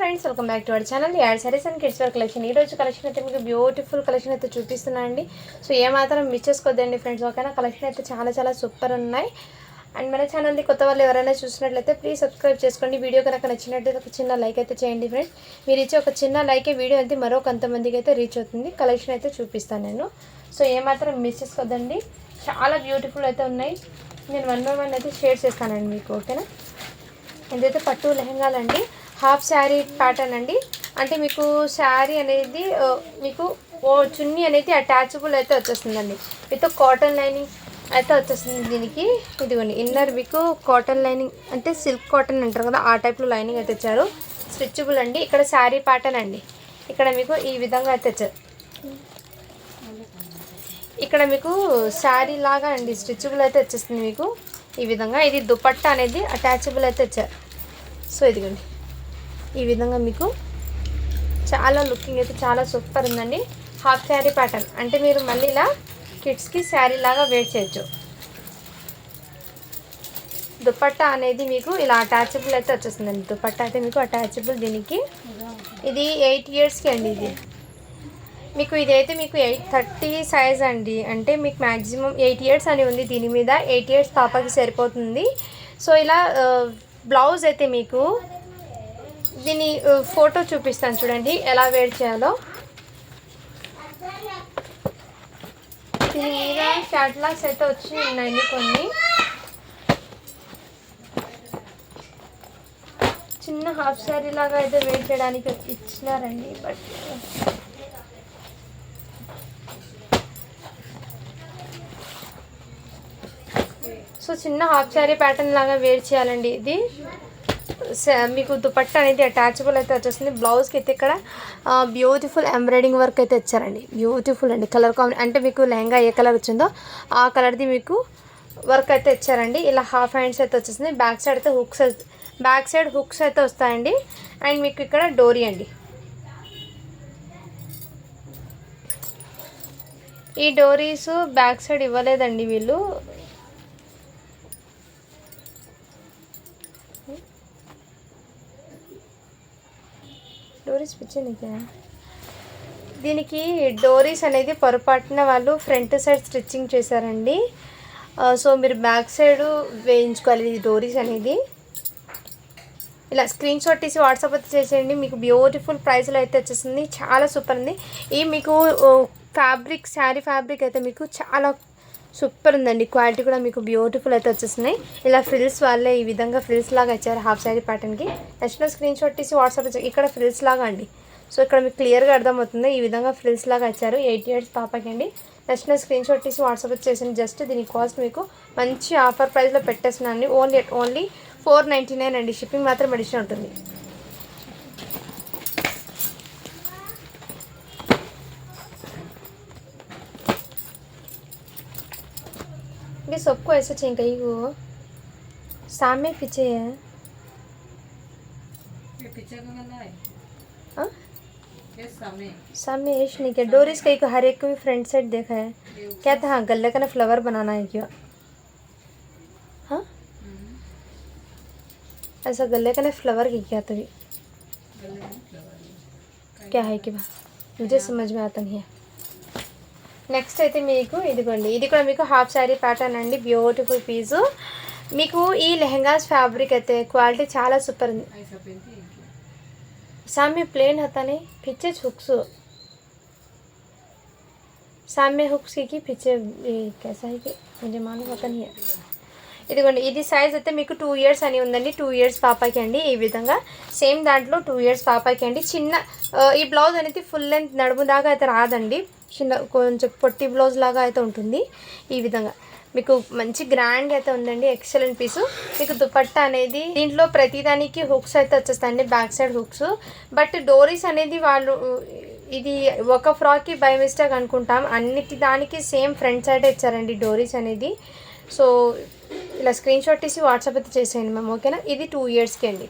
Friends, welcome back to our channel యాడ్ sarees and kids wear collection. ఈ రోజు collection అయితే మీకు బ్యూటిఫుల్ కలెక్షన్ అయితే చూపిస్తున్నానండి. సో ఏమాత్రం మిస్ చేసుకోవద్దండి ఫ్రెండ్స్, ఓకేనా. కలెక్షన్ అయితే చాలా సూపర్ ఉన్నాయి. అండ్ మన ఛానల్ని కొత్త వాళ్ళు ఎవరైనా చూసినట్లయితే ప్లీజ్ సబ్స్క్రైబ్ చేసుకోండి. వీడియో కనుక నచ్చినట్లయితే ఒక చిన్న లైక్ అయితే చేయండి ఫ్రెండ్స్. మీరు ఇచ్చే ఒక చిన్న లైకే వీడియో అయితే మరో కొంతమందికి అయితే రీచ్ అవుతుంది. కలెక్షన్ అయితే చూపిస్తాను నేను. సో ఏమాత్రం మిస్ చేసుకోవద్దండి, చాలా బ్యూటిఫుల్ అయితే ఉన్నాయి. నేను 1 by 1 అయితే షేర్ చేస్తానండి మీకు, ఓకేనా. ఇదైతే పట్టు లెహంగాలండి, హాఫ్ శారీ ప్యాటర్న్ అండి. అంటే మీకు శారీ అనేది మీకు చున్నీ అనేది అటాచబుల్ అయితే వచ్చేస్తుందండి. విత్ కాటన్ లైనింగ్ అయితే వచ్చేస్తుంది దీనికి. ఇదిగోండి ఇన్నర్ మీకు కాటన్ లైనింగ్, అంటే సిల్క్ కాటన్ అంటారు కదా, ఆ టైప్లో లైనింగ్ అయితే ఇచ్చారు. స్ట్రెచబుల్ అండి. ఇక్కడ శారీ ప్యాటర్న్ అండి. ఇక్కడ మీకు ఈ విధంగా అయితే ఇచ్చారు. ఇక్కడ మీకు శారీ లాగా అండి, స్ట్రెచబుల్ అయితే వచ్చేస్తుంది మీకు ఈ విధంగా. ఇది దుపట్టా అనేది అటాచబుల్ అయితే ఇచ్చారు. సో ఇదిగోండి ఈ విధంగా మీకు చాలా లుకింగ్ అయితే చాలా సూపర్ ఉందండి. హాఫ్ శారీ ప్యాటర్న్, అంటే మీరు మళ్ళీ ఇలా కిడ్స్కి శారీ లాగా వేర్ చేయొచ్చు. దుపట్టా అనేది మీకు ఇలా అటాచబుల్ అయితే వచ్చేస్తుందండి. దుపట్టా అయితే మీకు అటాచబుల్ దీనికి. ఇది 8 yearsకి అండి. ఇది మీకు ఇదైతే మీకు 830 సైజ్ అండి. అంటే మీకు మ్యాక్సిమం 8 years అని ఉంది దీని మీద. 8 years పాపకి సరిపోతుంది. సో ఇలా బ్లౌజ్ అయితే మీకు దీని ఫోటో చూపిస్తాను చూడండి ఎలా వేర్ చేయాలో. దీని మీద క్యాటలాగ్స్ అయితే వచ్చి ఉన్నాయండి కొన్ని. చిన్న హాఫ్ శారీ లాగా అయితే వేర్ చేయడానికి ఇచ్చినారండి. బట్ సో చిన్న హాఫ్ శారీ ప్యాటర్న్ లాగా వేర్ చేయాలండి. ఇది మీకు దుపట్టా అనేది అటాచబుల్ అయితే వచ్చేస్తుంది. బ్లౌజ్కి అయితే ఇక్కడ బ్యూటిఫుల్ ఎంబ్రాయిడింగ్ వర్క్ అయితే ఇచ్చారండి. బ్యూటిఫుల్ అండి. కలర్ కాంబినేషన్ అంటే మీకు లెహంగా ఏ కలర్ వచ్చిందో ఆ కలర్ది మీకు వర్క్ అయితే ఇచ్చారండి. ఇలా హాఫ్ హ్యాండ్స్ అయితే వచ్చేస్తుంది. బ్యాక్ సైడ్ హుక్స్ అయితే వస్తాయండి. అండ్ మీకు ఇక్కడ డోరీ అండి. ఈ డోరీస్ బ్యాక్ సైడ్ ఇవ్వలేదండి వీళ్ళు. డోరీస్ పిచ్చనికా దీనికి డోరీస్ అనేది పొరపాటున వాళ్ళు ఫ్రంట్ సైడ్ స్టిచ్చింగ్ చేశారండి. సో మీరు బ్యాక్ సైడ్ వేయించుకోవాలి ఈ డోరీస్ అనేది. ఇలా స్క్రీన్ షాట్ తీసి వాట్సాప్ అయితే చేసేయండి. మీకు బ్యూటిఫుల్ ప్రైస్లో అయితే వచ్చేసింది. చాలా సూపర్ ఉంది. ఈ మీకు ఫ్యాబ్రిక్ శారీ ఫ్యాబ్రిక్ అయితే మీకు చాలా సూపర్ ఉందండి. క్వాలిటీ కూడా మీకు బ్యూటిఫుల్ అయితే వచ్చేస్తున్నాయి. ఇలా ఫ్రిల్స్ వాళ్ళే ఈ విధంగా ఫ్రిల్స్ లాగా ఇచ్చారు హాఫ్ శారీ ప్యాటర్న్కి. నచ్చిన స్క్రీన్ షాట్ తీసి వాట్సాప్ ఇక్కడ ఫ్రిల్స్ లాగా అండి. సో ఇక్కడ మీకు క్లియర్గా అర్థమవుతుంది. ఈ విధంగా ఫ్రిల్స్ లాగా ఇచ్చారు 8 years పాపకి అండి. నచ్చిన స్క్రీన్ షాట్ తీసి వాట్సాప్ చేసింది. జస్ట్ దీని కాస్ట్ మీకు మంచి ఆఫర్ ప్రైస్లో పెట్టేస్తున్నాను. ఓన్లీ 499 అండి. షిప్పింగ్ మాత్రం అడిషన్ ఉంటుంది. ये सबको ऐसे चाहिए कहीं को सामने पीछे है. ये पीछे का वाला है. हाँ ये सामने ऐश नहीं क्या. डोरीज कहीं को हर एक को भी फ्रंट साइड देखा है. क्या था. हाँ गले का ना फ्लावर बनाना है क्या. हाँ ऐसा गले का ना फ्लावर की क्या तभी क्या है कि मुझे समझ में आता नहीं है. నెక్స్ట్ అయితే మీకు ఇదిగోండి, ఇది కూడా మీకు హాఫ్ శారీ ప్యాటర్న్ అండి. బ్యూటిఫుల్ పీసు. మీకు ఈ లెహంగాస్ ఫ్యాబ్రిక్ అయితే క్వాలిటీ చాలా సూపర్ ఉంది. सामने प्लेन होता नहीं, पीछे हुक्स सामने हुक्स की पीछे कैसा है कि मुझे मालूम होता नहीं है. ఇదిగోండి ఇది సైజ్ అయితే మీకు 2 years అని ఉందండి. 2 years పాపకి అండి. ఈ విధంగా సేమ్ దాంట్లో 2 years పాపకి అండి. చిన్న ఈ బ్లౌజ్ అనేది ఫుల్ లెంత్ నడుము దాకా అయితే రాదండి. చిన్న కొంచెం పొట్టి బ్లౌజ్ లాగా అయితే ఉంటుంది. ఈ విధంగా మీకు మంచి గ్రాండ్ అయితే ఉందండి. ఎక్సలెంట్ పీసు. మీకు దుపట్టా అనేది దీంట్లో ప్రతిదానికి హుక్స్ అయితే వచ్చేస్తాయండి, బ్యాక్ సైడ్ హుక్స్. బట్ డోరీస్ అనేది వాళ్ళు ఇది ఒక ఫ్రాక్కి బై మిస్టేక్ అనుకుంటాం. అన్నిటి దానికి సేమ్ ఫ్రంట్ సైడ్ ఇచ్చారండి డోరీస్ అనేది. సో ఇలా స్క్రీన్ షాట్ తీసి వాట్సాప్ అయితే చేసేయండి మ్యామ్, ఓకేనా. ఇది 2 yearsకి అండి.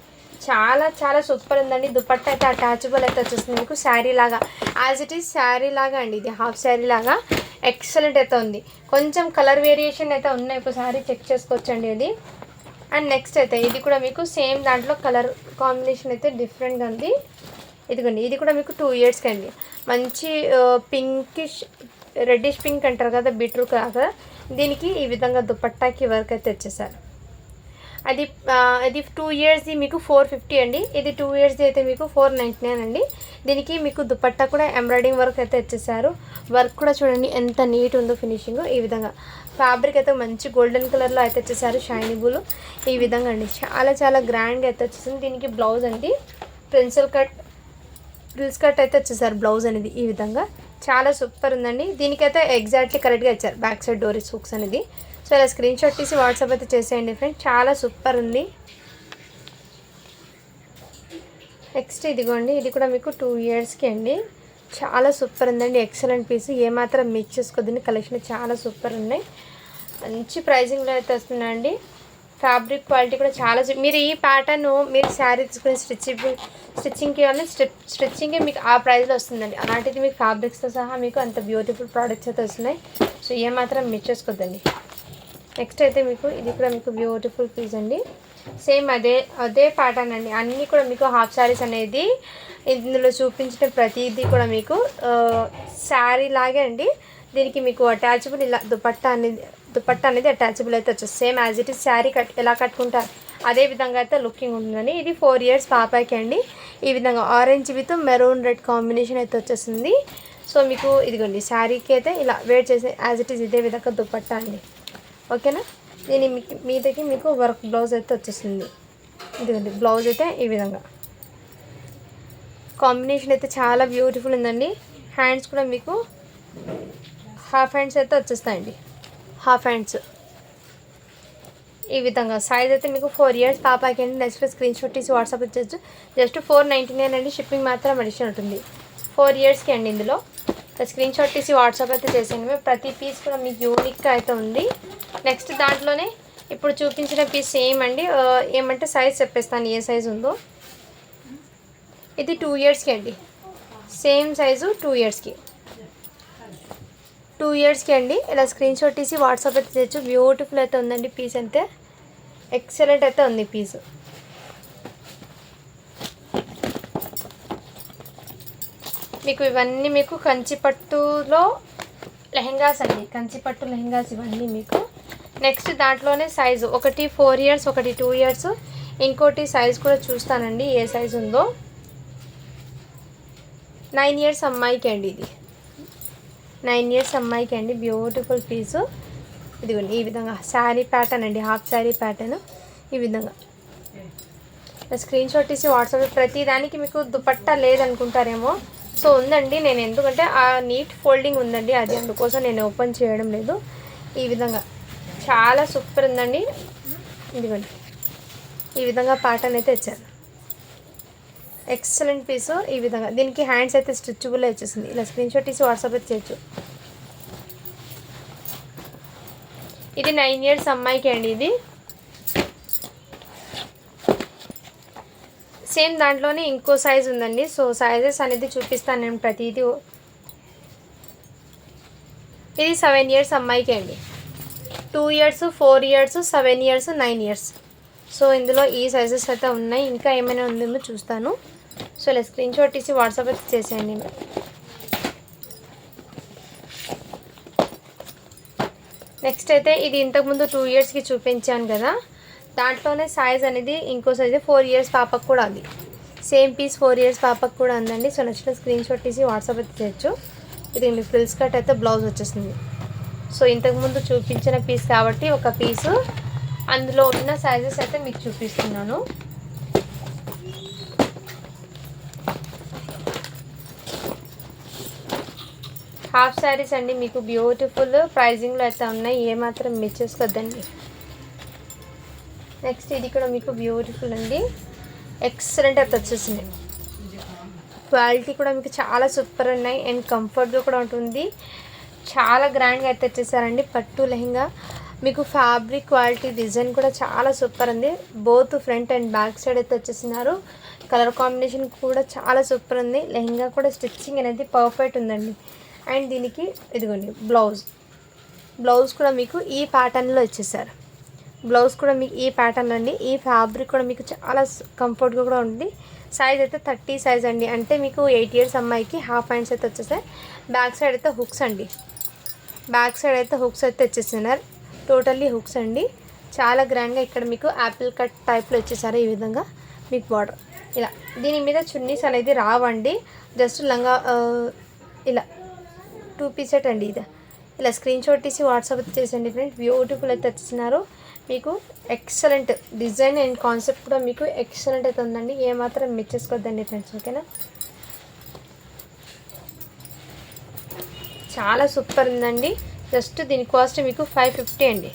చాలా సూపర్ ఉందండి. దుపట్టా అయితే అటాచబుల్ అయితే వచ్చేస్తుంది మీకు శారీ లాగా, యాజ్ ఇట్ ఈస్ శారీ లాగా అండి. ఇది హాఫ్ శారీ లాగా ఎక్సలెంట్ అయితే ఉంది. కొంచెం కలర్ వేరియేషన్ అయితే ఉన్నాయి, ఒకసారి చెక్ చేసుకోవచ్చండి. ఇది అండ్ నెక్స్ట్ అయితే ఇది కూడా మీకు సేమ్ దాంట్లో కలర్ కాంబినేషన్ అయితే డిఫరెంట్గా ఉంది. ఇదిగోండి, ఇది కూడా మీకు 2 ఇయర్స్కి అండి. మంచి పింకిష్ రెడ్డిష్ పింక్ అంటారు కదా, బీట్రూట్ కదా, దీనికి ఈ విధంగా దుపట్టాకి వర్క్ అయితే వచ్చేసారు. అది 2 ఇయర్స్ది మీకు 450 అండి. ఇది 2 ఇయర్స్ది అయితే మీకు 499 అండి. దీనికి మీకు దుపట్టా కూడా ఎంబ్రాయిడింగ్ వర్క్ అయితే వచ్చేసారు. వర్క్ కూడా చూడండి ఎంత నీట్ ఉందో ఫినిషింగ్. ఈ విధంగా ఫ్యాబ్రిక్ అయితే మంచి గోల్డెన్ కలర్లో అయితే వచ్చేసారు, షైనబుల్. ఈ విధంగా అండి చాలా చాలా గ్రాండ్గా అయితే వచ్చేసింది. దీనికి బ్లౌజ్ అండి ఫ్రిల్స్ కట్ అయితే వచ్చేసారు బ్లౌజ్ అనేది. ఈ విధంగా చాలా సూపర్ ఉందండి. దీనికైతే ఎగ్జాక్ట్లీ కరెక్ట్గా ఇచ్చారు బ్యాక్ సైడ్ డోరీస్ హుక్స్ అనేది. సో ఇలా స్క్రీన్ షాట్ తీసి వాట్సాప్ అయితే చేసేయండి ఫ్రెండ్స్, చాలా సూపర్ ఉంది. నెక్స్ట్ ఇదిగోండి, ఇది కూడా మీకు 2 ఇయర్స్కి అండి. చాలా సూపర్ ఉందండి, ఎక్సలెంట్ పీస్. ఏమాత్రం మిక్స్ చేసుకోద్దండి, కలెక్షన్ చాలా సూపర్ ఉన్నాయి. మంచి ప్రైజింగ్లో అయితే వస్తున్నాయండి. ఫ్యాబ్రిక్ క్వాలిటీ కూడా చాలా మీరు ఈ ప్యాటర్న్ మీరు శారీ తీసుకుని స్టిచ్చింగ్కి కానీ స్టిచ్చింగ్కి మీకు ఆ ప్రైస్లో వస్తుందండి. అలాంటిది మీకు ఫ్యాబ్రిక్స్తో సహా మీకు అంత బ్యూటిఫుల్ ప్రోడక్ట్స్ అయితే వస్తున్నాయి. సో ఏమాత్రం మిక్స్ చేసుకోద్దండి. నెక్స్ట్ అయితే మీకు ఇది కూడా మీకు బ్యూటిఫుల్ పీస్ అండి. సేమ్ అదే ప్యాటర్న్ అండి. అన్నీ కూడా మీకు హాఫ్ శారీస్ అనేది ఇందులో చూపించిన ప్రతిదీ కూడా మీకు శారీ లాగే అండి. దీనికి మీకు అటాచబుల్ ఇలా దుపట్టా అనేది అటాచబుల్ అయితే వచ్చేసి same as it is sari ఎలా కట్టుకుంటారు అదే విధంగా అయితే లుకింగ్ ఉంటుందండి. ఇది 4 ఇయర్స్ పాపాకి అండి. ఈ విధంగా orange with maroon red combination అయితే వచ్చేసింది. సో మీకు ఇదిగోండి శారీకి అయితే ఇలా వేర్ చేసే యాజ్ ఇట్ ఈస్ ఇదే విధంగా దుపట్టా అండి. ఓకేనా, దీని మీదకి మీకు వర్క్ బ్లౌజ్ అయితే వచ్చేసింది. ఇదిగోండి బ్లౌజ్ అయితే ఈ విధంగా కాంబినేషన్ అయితే చాలా బ్యూటిఫుల్ ఉందండి. హ్యాండ్స్ కూడా మీకు హాఫ్ హ్యాండ్స్ అయితే వచ్చేస్తాయండి. హాఫ్ హ్యాండ్స్ ఈ విధంగా. సైజ్ అయితే మీకు 4 ఇయర్స్ పాపాకి అండి. నెక్స్ట్ స్క్రీన్ షాట్ తీసి వాట్సాప్ వచ్చేసి జస్ట్ 499 అండి. షిప్పింగ్ మాత్రం అడిషన్ ఉంటుంది. 4 ఇయర్స్కి అండి. ఇందులో స్క్రీన్ షాట్ తీసి వాట్సాప్ అయితే చేసేయండి. ప్రతి పీస్ కూడా మీకు యూనిక్గా అయితే ఉంది. నెక్స్ట్ దాంట్లోనే ఇప్పుడు చూపించిన పీస్ సేమ్ అండి. ఏమంటే సైజ్ చెప్పేస్తాను ఏ సైజ్ ఉందో. ఇది 2 ఇయర్స్కి అండి. సేమ్ సైజు 2 ఇయర్స్కి. 2 ఇయర్స్కి అండి. ఇలా స్క్రీన్ షాట్ తీసి వాట్సాప్ అయితే చేయొచ్చు. బ్యూటిఫుల్ అయితే ఉందండి పీస్. అయితే ఎక్సలెంట్ అయితే ఉంది పీస్. మీకు ఇవన్నీ మీకు కంచిపట్టులో లెహెంగాస్ అండి. కంచిపట్టు లెహెంగాస్ ఇవన్నీ మీకు. నెక్స్ట్ దాంట్లోనే సైజు ఒకటి 4 ఇయర్స్, ఒకటి 2 ఇయర్స్, ఇంకోటి సైజ్ కూడా చూస్తానండి ఏ సైజ్ ఉందో. 9 ఇయర్స్ అమ్మాయికి అండి. ఇది 9 ఇయర్స్ అమ్మాయికి అండి. బ్యూటిఫుల్ పీసు. ఇదిగోండి ఈ విధంగా శారీ ప్యాటర్న్ అండి, హాఫ్ శారీ ప్యాటర్న్. ఈ విధంగా స్క్రీన్ షాట్ తీసి వాట్సాప్. ప్రతి దానికి మీకు దుపట్టా లేదనుకుంటారేమో, సో ఉందండి. నేను ఎందుకంటే ఆ నీట్ ఫోల్డింగ్ ఉందండి, అది అందుకోసం నేను ఓపెన్ చేయడం లేదు. ఈ విధంగా చాలా సూపర్ ఉందండి. ఇదిగోండి ఈ విధంగా ప్యాటర్న్ అయితే ఇచ్చారు. ఎక్సలెంట్ పీసు. ఈ విధంగా దీనికి హ్యాండ్స్ అయితే స్ట్రిచబుల్ వచ్చేసింది. ఇలా స్క్రీన్ షాట్ తీసి వాట్సాప్ అయితే చేయొచ్చు. ఇది 9 ఇయర్స్ అమ్మాయికి అండి. ఇది సేమ్ దాంట్లోనే ఇంకో సైజ్ ఉందండి. సో సైజెస్ అనేది చూపిస్తాను నేను ప్రతిదీ. ఇది 7 ఇయర్స్ అమ్మాయికి అండి. 2 years, 4 years, 7 years, 9 years. So ఇందులో ఈ సైజెస్ అయితే ఉన్నాయి. ఇంకా ఏమైనా ఉందేమో చూస్తాను. సో ఇలా స్క్రీన్ షాట్ తీసి వాట్సాప్ అయితే చేసేయండి. నెక్స్ట్ అయితే ఇది ఇంతకుముందు 2 ఇయర్స్కి చూపించాను కదా, దాంట్లోనే సైజ్ అనేది ఇంకో సైజ్ 4 ఇయర్స్ పాపకు కూడా ఉంది. సేమ్ పీస్ 4 ఇయర్స్ పాపకు కూడా ఉందండి. సో నచ్చిన స్క్రీన్ షాట్ తీసి వాట్సాప్ అయితే చేయొచ్చు. ఇది ఫ్రిల్స్ కట్ అయితే బ్లౌజ్ వచ్చేసింది. సో ఇంతకుముందు చూపించిన పీస్ కాబట్టి ఒక పీసు, అందులో ఉన్న సైజెస్ అయితే మీకు చూపిస్తున్నాను. హాఫ్ శారీస్ అండి మీకు బ్యూటిఫుల్ ప్రైజింగ్లో అయితే ఉన్నాయి. ఏమాత్రం మిస్ చేసుకోవద్దండి. నెక్స్ట్ ఇది కూడా మీకు బ్యూటిఫుల్ అండి. ఎక్సలెంట్ అయితే వచ్చేసింది. క్వాలిటీ కూడా మీకు చాలా సూపర్ ఉన్నాయి అండ్ కంఫర్ట్గా కూడా ఉంటుంది. చాలా గ్రాండ్గా అయితే వచ్చేసారండి. పట్టు లెహంగా మీకు ఫ్యాబ్రిక్ క్వాలిటీ డిజైన్ కూడా చాలా సూపర్ ఉంది. Both front and back side అయితే వచ్చేసినారు. కలర్ కాంబినేషన్ కూడా చాలా సూపర్ ఉంది. లెహంగా కూడా స్టిచ్చింగ్ అనేది పర్ఫెక్ట్ ఉందండి. అండ్ దీనికి ఇదిగోండి బ్లౌజ్ కూడా మీకు ఈ ప్యాటర్న్లో ఇచ్చేసారు. బ్లౌజ్ కూడా మీకు ఈ ప్యాటర్న్ అండి. ఈ ఫ్యాబ్రిక్ కూడా మీకు చాలా కంఫర్ట్గా కూడా ఉంది. సైజ్ అయితే 30 సైజ్ అండి. అంటే మీకు 8 ఇయర్స్ అమ్మాయికి హాఫ్ హ్యాండ్స్ అయితే వచ్చేసాయి. బ్యాక్ సైడ్ అయితే హుక్స్ అండి. బ్యాక్ సైడ్ అయితే హుక్స్ అయితే వచ్చేసినారు. టోటల్లీ హుక్స్ అండి. చాలా గ్రాండ్గా ఇక్కడ మీకు యాపిల్ కట్ టైప్లో వచ్చేసారు. ఈ విధంగా మీకు బార్డర్ ఇలా. దీని మీద చున్నీస్ అనేది రావండి. జస్ట్ లంగా ఇలా 2 పీస్ సెట్ అండి. ఇది ఇలా స్క్రీన్ షాట్ తీసి వాట్సాప్ చేసండి ఫ్రెండ్స్. బ్యూటిఫుల్ అయితే వచ్చినారు. మీకు ఎక్సలెంట్ డిజైన్ అండ్ కాన్సెప్ట్ కూడా మీకు ఎక్సలెంట్ అయితే ఉందండి. ఏమాత్రం మిస్ చేసుకోవద్దండి ఫ్రెండ్స్. ఓకేనా, చాలా సూపర్ ఉందండి. జస్ట్ దీని కాస్ట్ మీకు 550 అండి.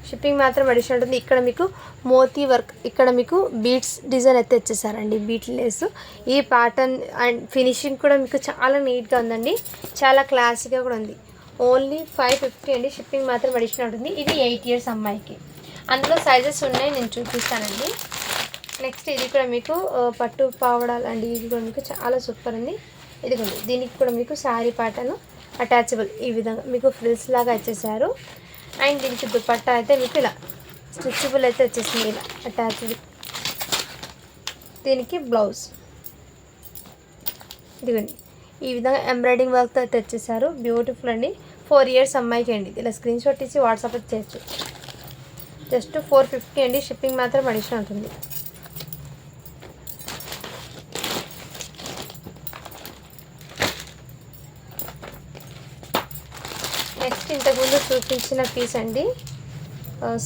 షిప్పింగ్ మాత్రం అడిషనల్ ఉంటుంది. ఇక్కడ మీకు మోతీ వర్క్, ఇక్కడ మీకు బీట్స్ డిజైన్ అయితే వచ్చేసారండి. Bead lace. ఈ ప్యాటర్న్ అండ్ ఫినిషింగ్ కూడా మీకు చాలా నీట్గా ఉందండి. చాలా క్లాసీగా కూడా ఉంది. ఓన్లీ 550 అండి. షిప్పింగ్ మాత్రం అడిషనల్ ఉంటుంది. ఇది 8 ఇయర్స్ అమ్మాయికి. అందులో సైజెస్ ఉన్నాయి, నేను చూపిస్తానండి. నెక్స్ట్ ఇది కూడా మీకు పట్టు పావడాలు అండి. ఇది కూడా మీకు చాలా సూపర్ ఉంది. ఇదిగోండి, దీనికి కూడా మీకు శారీ ప్యాటర్న్ అటాచబుల్ ఈ విధంగా మీకు ఫ్రిల్స్ లాగా వచ్చేసారు. అండ్ దీనికి దుపట్టా అయితే మీకు ఇలా స్ట్రెచబుల్ అయితే వచ్చేసింది, ఇలా అటాచబుల్. దీనికి బ్లౌజ్ ఇదిగోండి ఈ విధంగా ఎంబ్రాయిడింగ్ వర్క్తో అయితే వచ్చేసారు. బ్యూటిఫుల్ అండి. 4 ఇయర్స్ అమ్మాయికి అండి. ఇలా స్క్రీన్ షాట్ ఇచ్చి వాట్సాప్ అయితే చేయొచ్చు. జస్ట్ 450 అండి. షిప్పింగ్ మాత్రం అడిషనల్ ఉంటుంది. నెక్స్ట్ ఇంతకుముందు చూపించిన పీస్ అండి.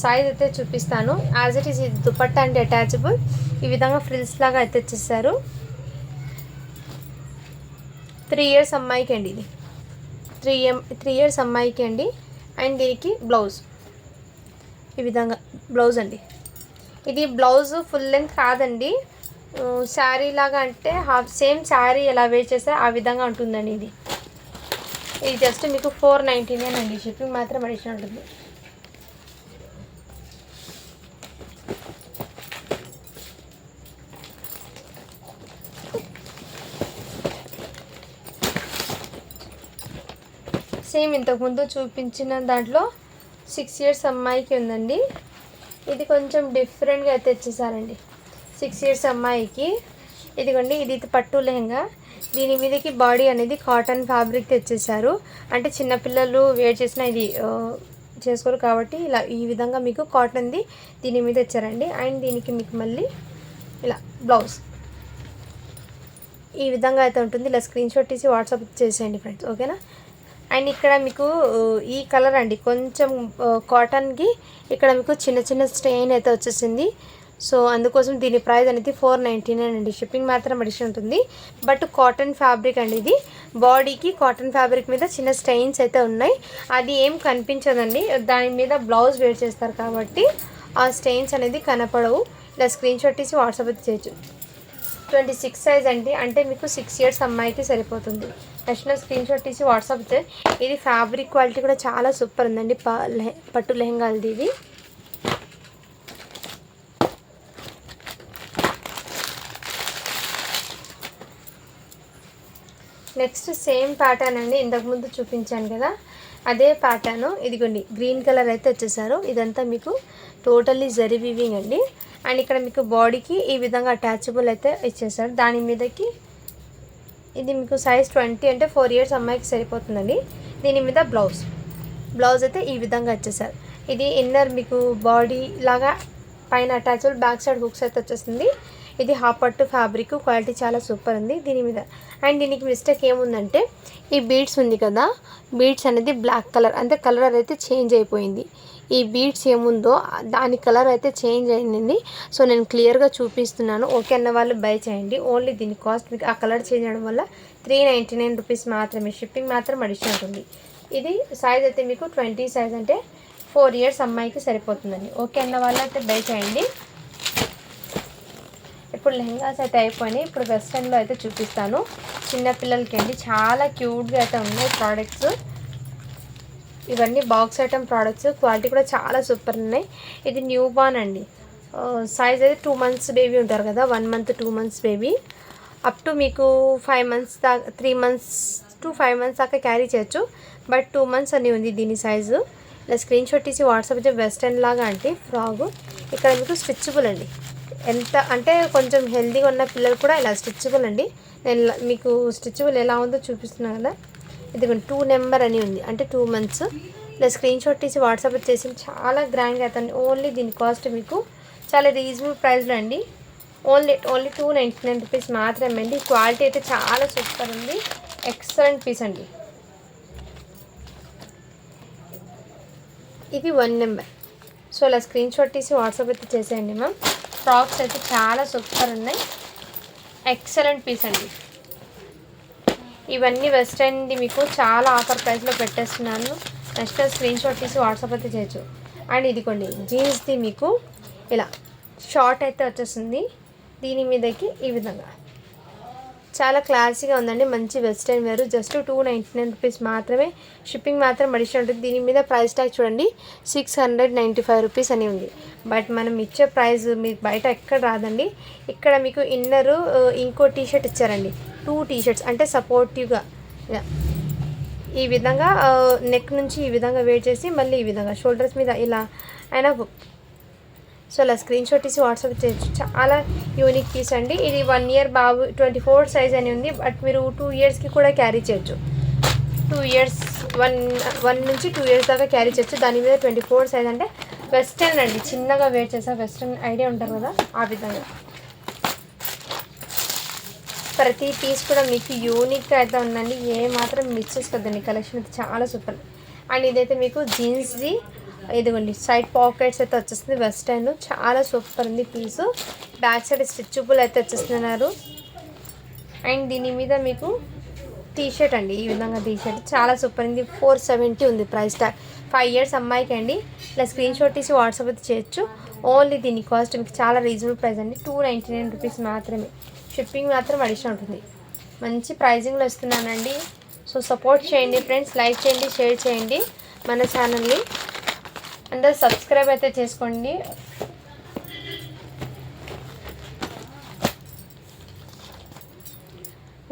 సైజ్ అయితే చూపిస్తాను. యాజ్ ఇట్ ఈస్ ఇది దుపట్టా అండి, అటాచబుల్. ఈ విధంగా ఫ్రిల్స్ లాగా అయితే వచ్చేసారు. 3 ఇయర్స్ అమ్మాయికి అండి. ఇది 3 ఇయర్స్ అమ్మాయికి అండి. అండ్ దీనికి బ్లౌజ్ ఈ విధంగా బ్లౌజ్ అండి. ఇది బ్లౌజ్ ఫుల్ లెంత్ కాదండి, శారీ లాగా. అంటే హాఫ్ సేమ్ శారీ ఎలా వేర్ చేస్తే ఆ విధంగా ఉంటుందండి. ఇది జస్ట్ మీకు 499 అండి. షిప్పింగ్ మాత్రం అడిషనల్ ఉంటుంది. సేమ్ ఇంతకుముందు చూపించిన దాంట్లో 6 ఇయర్స్ అమ్మాయికి ఉందండి. ఇది కొంచెం డిఫరెంట్గా అయితే వచ్చేసారండి. 6 ఇయర్స్ అమ్మాయికి ఇదిగోండి, ఇది పట్టు లెహంగా. దీని మీదకి బాడీ అనేది కాటన్ ఫ్యాబ్రిక్ తెచ్చేసారు. అంటే చిన్నపిల్లలు వేర్ చేసిన ఇది చేసుకోరు కాబట్టి ఇలా ఈ విధంగా మీకు కాటన్ది దీని మీద ఇచ్చారండి. అండ్ దీనికి మీకు మళ్ళీ ఇలా బ్లౌజ్ ఈ విధంగా అయితే ఉంటుంది. ఇలా స్క్రీన్ షాట్ తీసి వాట్సాప్ చేసేయండి ఫ్రెండ్స్. ఓకేనా. అండ్ ఇక్కడ మీకు ఈ కలర్ అండి, కొంచెం కాటన్కి ఇక్కడ మీకు చిన్న చిన్న స్టెయిన్ అయితే వచ్చేసింది. సో అందుకోసం దీని ప్రైస్ అనేది 499 అండి. షిప్పింగ్ మాత్రం అడిషన్ ఉంటుంది. బట్ కాటన్ ఫ్యాబ్రిక్ అండి. ఇది బాడీకి కాటన్ ఫ్యాబ్రిక్ మీద చిన్న స్టెయిన్స్ అయితే ఉన్నాయి. అది ఏం కనిపించదండి, దాని మీద బ్లౌజ్ వేర్ చేస్తారు కాబట్టి ఆ స్టెయిన్స్ అనేది కనపడవు. ఇలా స్క్రీన్ షాట్ తీసి వాట్సాప్ అయితే చేయొచ్చు. 26 సైజ్ అండి. అంటే మీకు 6 ఇయర్స్ అమ్మాయికి సరిపోతుంది. నెక్స్ట్ స్క్రీన్ షాట్ తీసి వాట్సాప్ అయితే. ఇది ఫ్యాబ్రిక్ క్వాలిటీ కూడా చాలా సూపర్ ఉందండి. పట్టు లెహంగాలది ఇది. నెక్స్ట్ సేమ్ ప్యాటర్న్ అండి, ఇంతకుముందు చూపించాను కదా అదే ప్యాటర్ను. ఇదిగోండి గ్రీన్ కలర్ అయితే వచ్చేసారు. ఇదంతా మీకు టోటల్లీ జరీ వీవింగ్ అండి. అండ్ ఇక్కడ మీకు బాడీకి ఈ విధంగా అటాచబుల్ అయితే ఇచ్చేసారు. దాని మీదకి ఇది మీకు సైజ్ 20 అంటే 4 ఇయర్స్ అమ్మాయికి సరిపోతుందండి. దీని మీద బ్లౌజ్ అయితే ఈ విధంగా వచ్చేసారు. ఇది ఇన్నర్ మీకు బాడీ లాగా పైన అటాచబుల్, బ్యాక్ సైడ్ హుక్స్ అయితే వచ్చేస్తుంది. ఇది హాఫ్ పట్టు ఫ్యాబ్రిక్, క్వాలిటీ చాలా సూపర్ ఉంది దీని మీద. అండ్ దీనికి మిస్టేక్ ఏముందంటే ఈ బీడ్స్ ఉంది కదా, బీడ్స్ అనేది బ్లాక్ కలర్, అంటే కలర్ అయితే చేంజ్ అయిపోయింది. ఈ బీడ్స్ ఏముందో దాని కలర్ అయితే చేంజ్ అయిందండి. సో నేను క్లియర్గా చూపిస్తున్నాను. ఓకే అన్న వాళ్ళు బై చేయండి. ఓన్లీ దీని కాస్ట్ మీకు ఆ కలర్ చేంజ్ అవ్వడం వల్ల 399 రూపీస్ మాత్రమే. షిప్పింగ్ మాత్రం అడిషనల్ ఉంటుంది. ఇది సైజ్ అయితే మీకు 20 సైజ్ అంటే 4 ఇయర్స్ అమ్మాయికి సరిపోతుందండి. ఓకే అన్న వాళ్ళు అయితే బై చేయండి. ఇప్పుడు లెహంగాస్ అయితే అయిపోయినాయి. ఇప్పుడు వెస్ట్రన్లో అయితే చూపిస్తాను. చిన్నపిల్లలకి అండి చాలా క్యూట్గా అయితే ఉన్నాయి ప్రోడక్ట్స్. ఇవన్నీ బాక్స్ ఐటమ్ ప్రోడక్ట్స్, క్వాలిటీ కూడా చాలా సూపర్ ఉన్నాయి. ఇది న్యూ బార్న్ అండి. సైజ్ అయితే 2 మంత్స్ బేబీ ఉంటారు కదా, 1 month 2 months baby up to మీకు 5 మంత్స్ దాకా, 3 మంత్స్ టు 5 మంత్స్ దాకా క్యారీ చేయొచ్చు. బట్ 2 మంత్స్ అని ఉంది దీని సైజు. ఇలా స్క్రీన్ షాట్ తీసి వాట్సాప్ అయితే వెస్టర్న్ లాగా అంటే ఫ్రాగు ఇక్కడ మీకు స్టిచ్బుల్ అండి. ఎంత అంటే కొంచెం హెల్తీగా ఉన్న పిల్లలు కూడా ఇలా స్టిచ్బుల్ అండి. నేను మీకు స్టిచ్బుల్ ఎలా ఉందో చూపిస్తున్నాను కదా. ఇది 2 నెంబర్ అని ఉంది, అంటే 2 months. ఇలా స్క్రీన్ షాట్ తీసి వాట్సాప్ చేసి చాలా గ్రాండ్గా అవుతుంది. ఓన్లీ దీని కాస్ట్ మీకు చాలా రీజనబుల్ ప్రైస్లో అండి. ఓన్లీ 299 రూపీస్ మాత్రమే అండి. క్వాలిటీ అయితే చాలా సూపర్ ఉంది, ఎక్సలెంట్ పీస్ అండి. ఇది 1 నెంబర్. సో ఇలా స్క్రీన్ షాట్ తీసి వాట్సాప్ అయితే చేసేయండి మ్యామ్. ఫ్రాక్స్ అయితే చాలా సూపర్ ఉన్నాయి, ఎక్సలెంట్ పీస్ అండి. ఇవన్నీ వెస్టర్న్ది మీకు చాలా ఆఫర్ ప్రైస్లో పెట్టేస్తున్నాను. నెక్స్ట్ స్క్రీన్ షాట్ తీసి వాట్సాప్ అయితే చేయొచ్చు. అండ్ ఇదిగోండి జీన్స్ది మీకు ఇలా షార్ట్ అయితే వచ్చేస్తుంది. దీని మీదకి ఈ విధంగా చాలా క్లాసీగా ఉందండి, మంచి వెస్టర్న్ వేరు. జస్ట్ 299 రూపీస్ మాత్రమే, షిప్పింగ్ మాత్రం అడిషనల్ ఉంటుంది. దీని మీద ప్రైస్ ట్యాగ్ చూడండి 695 రూపీస్ అని ఉంది. బట్ మనం ఇచ్చే ప్రైస్ మీకు బయట ఎక్కడ రాదండి. ఇక్కడ మీకు ఇన్నరు ఇంకో టీషర్ట్ ఇచ్చారండి, 2 టీషర్ట్స్ అంటే సపోర్టివ్గా ఈ విధంగా నెక్ నుంచి ఈ విధంగా వేట్ చేసి మళ్ళీ ఈ విధంగా షోల్డర్స్ మీద ఇలా అయినా. సో ఇలా స్క్రీన్ షాట్ తీసి వాట్సాప్ చేయొచ్చు. చాలా యూనిక్ పీస్ అండి. ఇది 1 year బాబు 24 సైజ్ అని ఉంది. బట్ మీరు 2 yearsకి కూడా క్యారీ చేయొచ్చు. 2 years 1 నుంచి 2 years దాకా క్యారీ చేయొచ్చు. దాని మీద 24 సైజ్ అంటే వెస్టర్న్ అండి, చిన్నగా వేర్ చేసా వెస్టర్న్ ఐడియా ఉంటారు కదా ఆ విధంగా. ప్రతి పీస్ కూడా మీకు యూనిక్గా అయితే ఉందండి, ఏ మాత్రం మిస్ చేసుకోవద్దండి. కలెక్షన్ అయితే చాలా సూపర్. అండ్ ఇదైతే మీకు జీన్స్ది ఇదిగోండి సైడ్ పాకెట్స్ అయితే వచ్చేస్తుంది, వెస్టర్న్ చాలా సూపర్ ఉంది పీసు. బ్యాక్ సైడ్ స్టిచ్బుల్ అయితే వచ్చేస్తున్నారు. అండ్ దీని మీద మీకు టీషర్ట్ అండి, ఈ విధంగా టీషర్ట్ చాలా సూపర్ ఉంది. 470 ఉంది ప్రైస్ ట్యాగ్. 5 years అమ్మాయికి అండి. ఇలా స్క్రీన్ షాట్ తీసి వాట్సాప్ అయితే చేయొచ్చు. ఓన్లీ దీని కాస్ట్ మీకు చాలా రీజనబుల్ ప్రైస్ అండి, 299 రూపీస్ మాత్రమే. షిప్పింగ్ మాత్రం అడిషనల్ ఉంటుంది. మంచి ప్రైజింగ్లో ఇస్తున్నానండి. సో సపోర్ట్ చేయండి ఫ్రెండ్స్, లైక్ చేయండి, షేర్ చేయండి మన ఛానల్ని. అందరూ సబ్స్క్రైబ్ అయితే చేసుకోండి.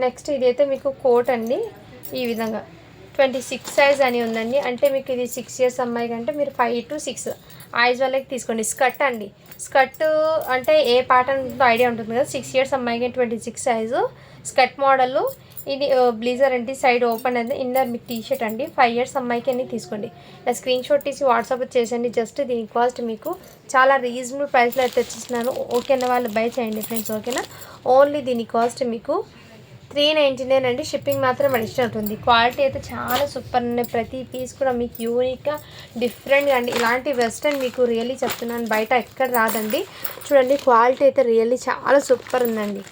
నెక్స్ట్ ఇదైతే మీకు కోట్ అండి, ఈ విధంగా 26 సైజ్ అని ఉందండి. అంటే మీకు ఇది 6 years అమ్మాయి కంటే మీరు 5 to 6 ఐజ్ వాళ్ళకి తీసుకోండి. స్కర్ట్ అండి, స్కర్ట్ అంటే ఏ ప్యాటర్న్ ఐడియా ఉంటుంది కదా. 6 years అమ్మాయికి 26 సైజు స్కర్ట్ మోడల్. ఇది బ్లీజర్ అంటే సైడ్ ఓపెన్ అయితే ఇన్నర్ మీకు టీషర్ట్ అండి. 5 years అమ్మాయికి అన్నీ తీసుకోండి. ఇలా స్క్రీన్ షాట్ తీసి వాట్సాప్ చేసండి. జస్ట్ దీని కాస్ట్ మీకు చాలా రీజనబుల్ ప్రైస్లో అయితే తెచ్చిస్తున్నాను. ఓకేనా, వాళ్ళు బై చేయండి ఫ్రెండ్స్, ఓకేనా. ఓన్లీ దీని కాస్ట్ మీకు 399 అండి. షిప్పింగ్ మాత్రం అడిషనల్ ఉంటుంది. క్వాలిటీ అయితే చాలా సూపర్ ఉన్నాయి. ప్రతి పీస్ కూడా మీకు యూనిక్గా డిఫరెంట్గా అండి. ఇలాంటి వెస్టర్న్ మీకు రియల్లీ చెప్తున్నాను, బయట ఎక్కడ రాదండి. చూడండి క్వాలిటీ అయితే రియల్లీ చాలా సూపర్ ఉందండి.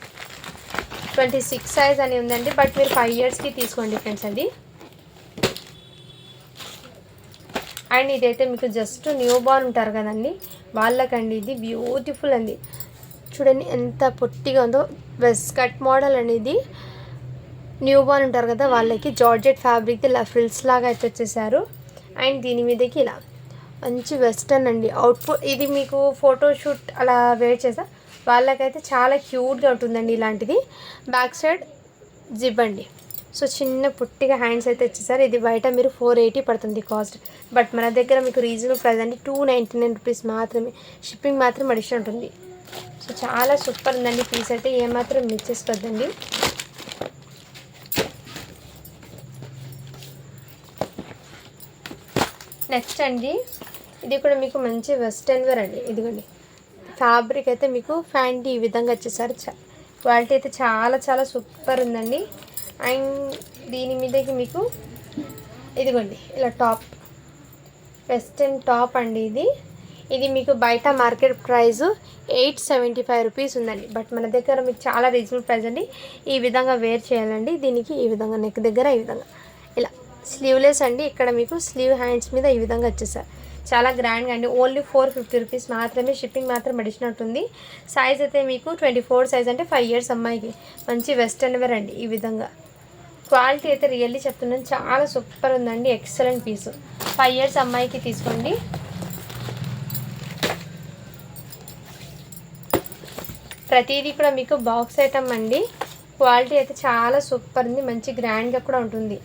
26 సైజ్ అని ఉందండి. బట్ మీరు 5 yearsకి తీసుకోండి ఫ్రెండ్స్ అండి. అండ్ ఇదైతే మీకు జస్ట్ న్యూ బార్న్ ఉంటారు కదండి వాళ్ళకండి. ఇది బ్యూటిఫుల్ అండి, చూడండి ఎంత పొట్టిగా ఉందో. స్కర్ట్ మోడల్ అనేది న్యూ బార్న్ ఉంటారు కదా వాళ్ళకి జార్జెట్ ఫ్యాబ్రిక్ ఇలా ఫ్రిల్స్ లాగా అయితే వచ్చేసారు. అండ్ దీని మీదకి ఇలా మంచి వెస్టర్న్ అండి అవుట్పుట్. ఇది మీకు ఫోటోషూట్ అలా వేర్ చేసా వాళ్ళకైతే చాలా క్యూట్గా ఉంటుందండి ఇలాంటిది. బ్యాక్ సైడ్ జిబ్ అండి. సో చిన్న పుట్టిగా హ్యాండ్స్ అయితే వచ్చేసారు. ఇది బయట మీరు 480 పడుతుంది కాస్ట్. బట్ మన దగ్గర మీకు రీజనబుల్ ప్రైస్ అండి, 299 రూపీస్ మాత్రమే. షిప్పింగ్ మాత్రం అడిషనల్ ఉంటుంది. సో చాలా సూపర్ ఉందండి పీస్ అయితే, ఏమాత్రం మిస్ చేసుకోవద్దండి. నెక్స్ట్ అండి ఇది కూడా మీకు మంచి వెస్టర్న్ వేర్ అండి. ఇదిగోండి ఫ్యాబ్రిక్ అయితే మీకు ఫ్యాంటీ ఈ విధంగా వచ్చేసారు. క్వాలిటీ అయితే చాలా చాలా సూపర్ ఉందండి. అండ్ దీని మీదకి మీకు ఇదిగోండి ఇలా టాప్, వెస్టర్న్ టాప్ అండి. ఇది మీకు బయట మార్కెట్ ప్రైస్ 875 రూపీస్ ఉందండి. బట్ మన దగ్గర మీకు చాలా రీజనబుల్ ప్రైస్ అండి. ఈ విధంగా వేర్ చేయాలండి. దీనికి ఈ విధంగా నెక్ దగ్గర ఈ విధంగా ఇలా స్లీవ్లెస్ అండి. ఇక్కడ మీకు స్లీవ్ హ్యాండ్స్ మీద ఈ విధంగా వచ్చేసారు. చాలా గ్రాండ్గా అండి. ఓన్లీ 450 రూపీస్ మాత్రమే. షిప్పింగ్ మాత్రం అడిషనల్ ఉంటుంది. సైజ్ అయితే మీకు 24 సైజ్ అంటే 5 years అమ్మాయికి. మంచి వెస్టర్న్ వేర్ అండి. ఈ విధంగా క్వాలిటీ అయితే రియల్లీ చెప్తున్నాను, చాలా సూపర్ ఉందండి. ఎక్సలెంట్ పీసు. 5 years అమ్మాయికి తీసుకోండి. ప్రతిదీ కూడా మీకు బాక్స్ ఐటమ్ అండి. క్వాలిటీ అయితే చాలా సూపర్ ఉంది, మంచి గ్రాండ్గా కూడా ఉంటుంది.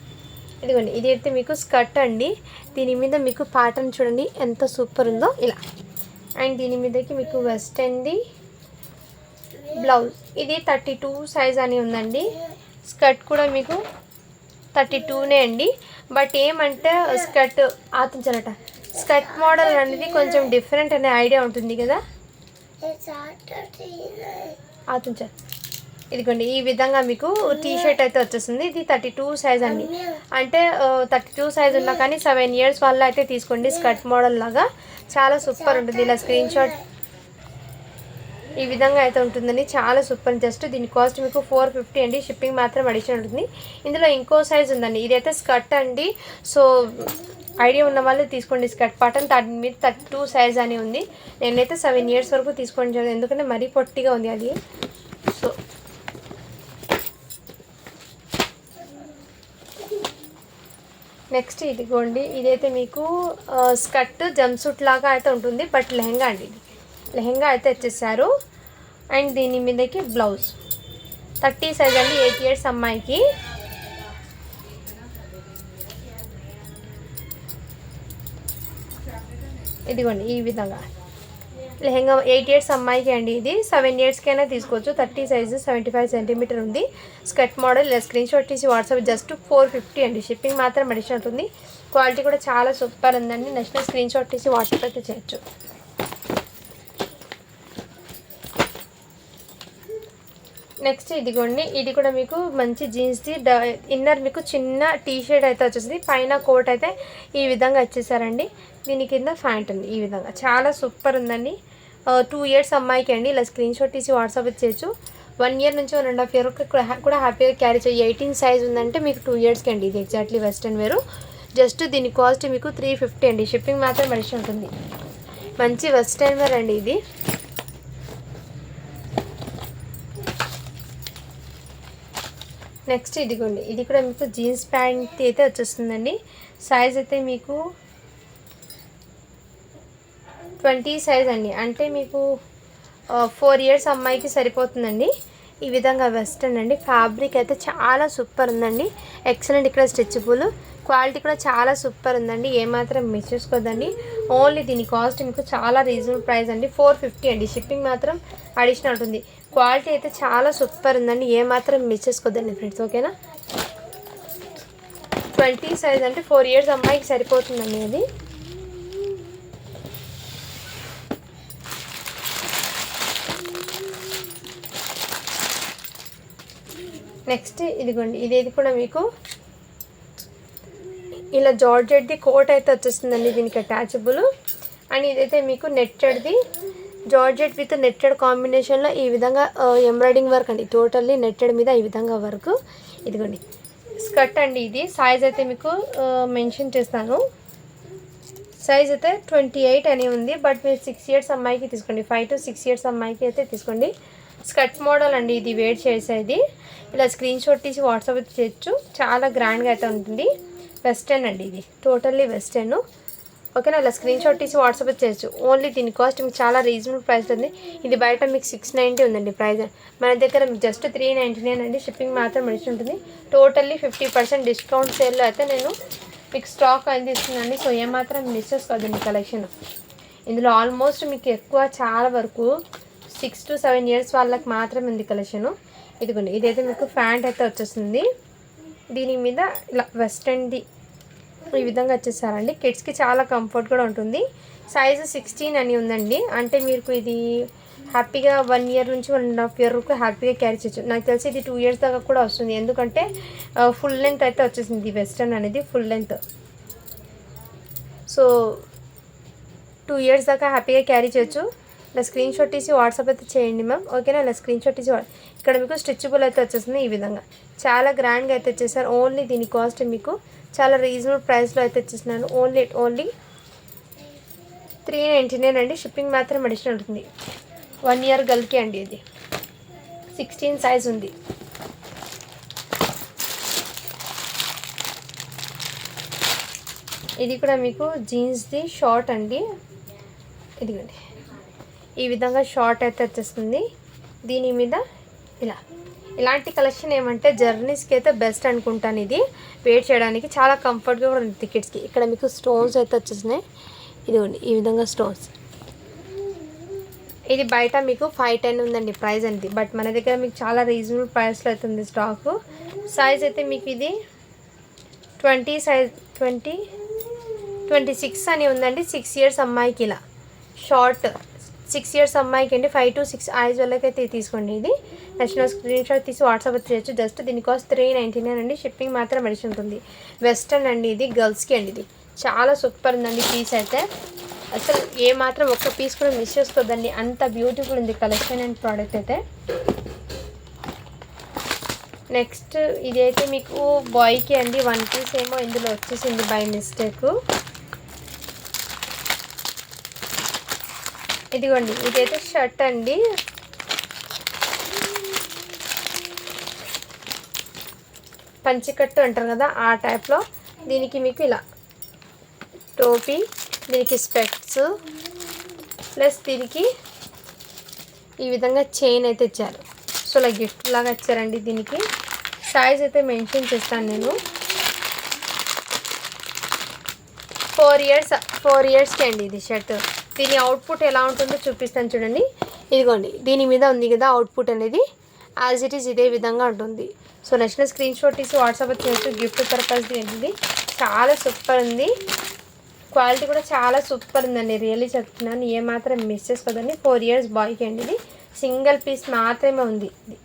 ఇదిగోండి, ఇది అయితే మీకు స్కర్ట్ అండి. దీని మీద మీకు ప్యాటర్న్ చూడండి ఎంత సూపర్ ఉందో ఇలా. అండ్ దీని మీదకి మీకు వెస్టర్న్ది బ్లౌజ్. ఇది 32 సైజ్ అని ఉందండి. స్కర్ట్ కూడా మీకు 32నే అండి. బట్ ఏమంటే స్కర్ట్ ఆతుంచారట, స్కర్ట్ మోడల్ అనేది కొంచెం డిఫరెంట్ అనే ఐడియా ఉంటుంది కదా. ఆతుంచారు. ఇదిగోండి, ఈ విధంగా మీకు టీ షర్ట్ అయితే వచ్చేస్తుంది. ఇది 32 సైజ్ అండి. అంటే 32 సైజ్ ఉన్నా కానీ 7 ఇయర్స్ వల్ల అయితే తీసుకోండి. స్కర్ట్ మోడల్ లాగా చాలా సూపర్ ఉంటుంది. ఇలా స్క్రీన్ షాట్ ఈ విధంగా అయితే ఉంటుందండి, చాలా సూపర్. జస్ట్ దీని కాస్ట్ మీకు 450 అండి. షిప్పింగ్ మాత్రం అడిషనల్ ఉంటుంది. ఇందులో ఇంకో సైజ్ ఉందండి. ఇదైతే స్కర్ట్ అండి. సో ఐడియా ఉన్న వాళ్ళు తీసుకోండి. స్కర్ట్ పాటన్ దాని మీద 32 సైజ్ అని ఉంది. నేనైతే 7 ఇయర్స్ వరకు తీసుకోండి, ఎందుకంటే మరీ పొట్టిగా ఉంది అది. సో నెక్స్ట్ ఇదిగోండి, ఇదైతే మీకు స్కర్ట్ జంప్సూట్ లాగా అయితే ఉంటుంది. బట్ లెహంగా అండి, ఇది లెహంగా అయితే వచ్చేసారు. అండ్ దీని మీదకి బ్లౌజ్ 30 సైజ్ అండి, 8 ఇయర్స్ అమ్మాయికి. ఇదిగోండి, ఈ విధంగా లెహంగా 8 ఇయర్స్ అమ్మాయికి అండి. ఇది 7 ఇయర్స్కైనా తీసుకోవచ్చు. 30 సైజు 75 సెంటీమీటర్ ఉంది. Skirt model. ఇలా స్క్రీన్ షాట్ తీసి వాట్సాప్ జస్ట్ 450 అండి. షిప్పింగ్ మాత్రం అడిషనల్ ఉంటుంది. క్వాలిటీ కూడా చాలా సూపర్ ఉందండి. నెక్స్ట్ స్క్రీన్ షాట్ తీసి వాట్సాప్ అయితే చేయొచ్చు. నెక్స్ట్ ఇదిగోండి, ఇది కూడా మీకు మంచి జీన్స్ది ఇన్నర్ మీకు చిన్న టీ షర్ట్ అయితే వచ్చేసింది. పైన కోట్ అయితే ఈ విధంగా వచ్చేసారండి. దీని కింద ప్యాంట్ ఉంది. ఈ విధంగా చాలా సూపర్ ఉందండి. 2 ఇయర్స్ అమ్మాయికి అండి. ఇలా స్క్రీన్ షాట్ తీసి వాట్సాప్ చేయొచ్చు. 1 ఇయర్ నుంచి 1.5 ఇయర్ కూడా హ్యాపీగా క్యారీ చేయొచ్చు. 18 సైజ్ ఉందంటే మీకు 2 ఇయర్స్కి అండి. ఇది ఎగ్జాక్ట్లీ వెస్టర్న్ వేరు. జస్ట్ దీని కాస్ట్ మీకు 350 అండి. షిప్పింగ్ మాత్రం అడిషనల్ ఉంటుంది. మంచి వెస్టర్న్ వేర్ అండి ఇది. నెక్స్ట్ ఇదిగోండి, ఇది కూడా మీకు జీన్స్ ప్యాంట్ అయితే వచ్చేస్తుందండి. సైజ్ అయితే మీకు 20 సైజ్ అండి. అంటే మీకు 4 ఇయర్స్ అమ్మాయికి సరిపోతుందండి. ఈ విధంగా వెస్టర్న్ అండి. ఫ్యాబ్రిక్ అయితే చాలా సూపర్ ఉందండి. ఎక్సలెంట్. ఇక్కడ స్ట్రెచబుల్. క్వాలిటీ కూడా చాలా సూపర్ ఉందండి. ఏమాత్రం మిస్ చేసుకోవద్దండి. ఓన్లీ దీని కాస్ట్ మీకు చాలా రీజనబుల్ ప్రైస్ అండి. 450 అండి. షిప్పింగ్ మాత్రం అడిషనల్ ఉంటుంది. క్వాలిటీ అయితే చాలా సూపర్ ఉందండి. ఏమాత్రం మిస్ చేసుకోవద్దండి ఫ్రెండ్స్, ఓకేనా. 20 సైజ్ అంటే 4 ఇయర్స్ అమ్మాయికి సరిపోతుందండి అది. నెక్స్ట్ ఇదిగోండి, ఇది కూడా మీకు ఇలా జార్జెట్ది కోట్ అయితే వచ్చేస్తుందండి. దీనికి అటాచబుల్. అండ్ ఇదైతే మీకు నెట్టెడ్ది జార్జెట్ విత్ నెట్టెడ్ కాంబినేషన్లో ఈ విధంగా ఎంబ్రాయిడింగ్ వర్క్ అండి. టోటల్లీ నెట్టెడ్ మీద ఈ విధంగా వర్క్. ఇదిగోండి స్కర్ట్ అండి. ఇది సైజ్ అయితే మీకు మెన్షన్ చేస్తాను. సైజ్ అయితే 28 అని ఉంది. బట్ మీరు 6 ఇయర్స్ అమ్మాయికి తీసుకోండి. 5 to 6 ఇయర్స్ అమ్మాయికి అయితే తీసుకోండి. స్కర్ట్ మోడల్ అండి ఇది. వేర్ చేసేది ఇలా స్క్రీన్ షాట్ తీసి వాట్సాప్ అయితే చేయొచ్చు. చాలా గ్రాండ్గా అయితే ఉంటుంది. వెస్టర్న్ అండి ఇది. టోటల్లీ వెస్టర్న్, ఓకేనా. ఇలా స్క్రీన్ షాట్ తీసి వాట్సాప్ చేయొచ్చు. ఓన్లీ దీని కాస్ట్ మీకు చాలా రీజనబుల్ ప్రైస్ ఉంది. ఇది బయట మీకు 690 ఉందండి ప్రైస్. మన దగ్గర మీకు జస్ట్ 399 అండి. షిప్పింగ్ మాత్రం అడిషన్ ఉంటుంది. టోటల్లీ 50% డిస్కౌంట్ సేల్లో అయితే నేను మీకు స్టాక్ అందిస్తున్నాను. సో ఏమాత్రం మిస్ చేసుకోవద్దండి కలెక్షన్. ఇందులో ఆల్మోస్ట్ మీకు ఎక్కువ చాలా వరకు 6 to 7 ఇయర్స్ వాళ్ళకి మాత్రమే ఉంది కలెక్షను. ఇదిగోండి, ఇదైతే మీకు ప్యాంట్ అయితే వచ్చేస్తుంది. దీని మీద ఇలా వెస్టర్న్ది ఈ విధంగా వచ్చేసారండి. కిడ్స్కి చాలా కంఫర్ట్ కూడా ఉంటుంది. సైజు 16 అని ఉందండి. అంటే మీకు ఇది హ్యాపీగా 1 ఇయర్ నుంచి 1.5 ఇయర్ వరకు హ్యాపీగా క్యారీ చేయొచ్చు. నాకు తెలిసి ఇది 2 ఇయర్స్ దాకా కూడా వస్తుంది. ఎందుకంటే ఫుల్ లెంత్ అయితే వచ్చేసింది. వెస్టర్న్ అనేది ఫుల్ లెంత్. సో 2 ఇయర్స్ దాకా హ్యాపీగా క్యారీ చేయొచ్చు. ఇలా స్క్రీన్ షాట్ తీసి వాట్సాప్ అయితే చేయండి మ్యామ్, ఓకేనా. ఇలా స్క్రీన్ షాట్ తీసి ఇక్కడ మీకు స్ట్రెచబుల్ అయితే వచ్చేస్తుంది. ఈ విధంగా చాలా గ్రాండ్గా అయితే వచ్చేసారు. ఓన్లీ దీని కాస్ట్ మీకు చాలా రీజనబుల్ ప్రైస్లో అయితే వచ్చేసినాను. ఓన్లీ 399 అండి. షిప్పింగ్ మాత్రం అడిషనల్ ఉంటుంది. 1 ఇయర్ గర్ల్కి అండి. ఇది 16 సైజ్ ఉంది. ఇది కూడా మీకు జీన్స్ది షార్ట్ అండి. ఇదిగోండి ఈ విధంగా షార్ట్ అయితే వచ్చేస్తుంది. దీని మీద ఇలా ఇలాంటి కలెక్షన్ ఏమంటే జర్నీస్కి అయితే బెస్ట్ అనుకుంటాను. ఇది వేర్ చేయడానికి చాలా కంఫర్ట్గా కూడా ఉంది టికెట్స్కి. ఇక్కడ మీకు స్టోన్స్ అయితే వచ్చేసినాయి. ఇదిగోండి ఈ విధంగా స్టోన్స్. ఇది బయట మీకు 510 ఉందండి ప్రైస్ అనేది. బట్ మన దగ్గర మీకు చాలా రీజనబుల్ ప్రైస్లో అవుతుంది స్టాకు. సైజ్ అయితే మీకు ఇది 20 సైజ్ 26 అని ఉందండి. 6 ఇయర్స్ అమ్మాయికి ఇలా షార్ట్ 6 ఇయర్స్ అమ్మాయికి అండి. 5 to 6 ఐజ్ వాళ్ళకైతే తీసుకోండి. ఇది నచ్చిన స్క్రీన్ షాట్ తీసి వాట్సాప్ చేయొచ్చు. జస్ట్ దీని కాస్ట్ 399 అండి. షిప్పింగ్ మాత్రం మెడిసిన్ ఉంటుంది. వెస్టర్న్ అండి ఇది, గర్ల్స్కి అండి. ఇది చాలా సూపర్ ఉందండి పీస్ అయితే. అసలు ఏ మాత్రం ఒక్క పీస్ కూడా మిస్ చేసుకోవద్దండి, అంత బ్యూటిఫుల్ ఉంది కలెక్షన్ అండ్ ప్రోడక్ట్ అయితే. నెక్స్ట్ ఇది అయితే మీకు బాయ్కి అండి. 1 పీస్ ఏమో ఇందులో వచ్చేసింది బై మిస్టేక్. ఇదిగోండి ఇదైతే షర్ట్ అండి. పంచికట్టు అంటారు కదా ఆ టైప్లో. దీనికి మీకు ఇలా టోపీ, దీనికి స్పెక్ట్స్, ప్లస్ దీనికి ఈ విధంగా చైన్ అయితే ఇచ్చారు. సో ఇలా గిఫ్ట్ లాగా ఇచ్చారండి. దీనికి సైజ్ అయితే మెన్షన్ చేస్తాను నేను. 4 ఇయర్స్కి అండి ఇది షర్ట్. దీని అవుట్పుట్ ఎలా ఉంటుందో చూపిస్తాను చూడండి. ఇదిగోండి దీని మీద ఉంది కదా అవుట్పుట్ అనేది, యాజ్ ఇట్ ఈస్ ఇదే విధంగా ఉంటుంది. సో నచ్చిన స్క్రీన్ షాట్ తీసి వాట్సాప్ చేయొచ్చు. గిఫ్ట్ పర్పస్ది ఏంటిది, చాలా సూపర్ ఉంది. క్వాలిటీ కూడా చాలా సూపర్ ఉందండి. రియల్లీ చెప్తున్నాను, ఏమాత్రం మిస్ చేసుకోదండి. 4 ఇయర్స్ బాయ్కి అండి. ఇది సింగిల్ పీస్ మాత్రమే ఉంది. ఇది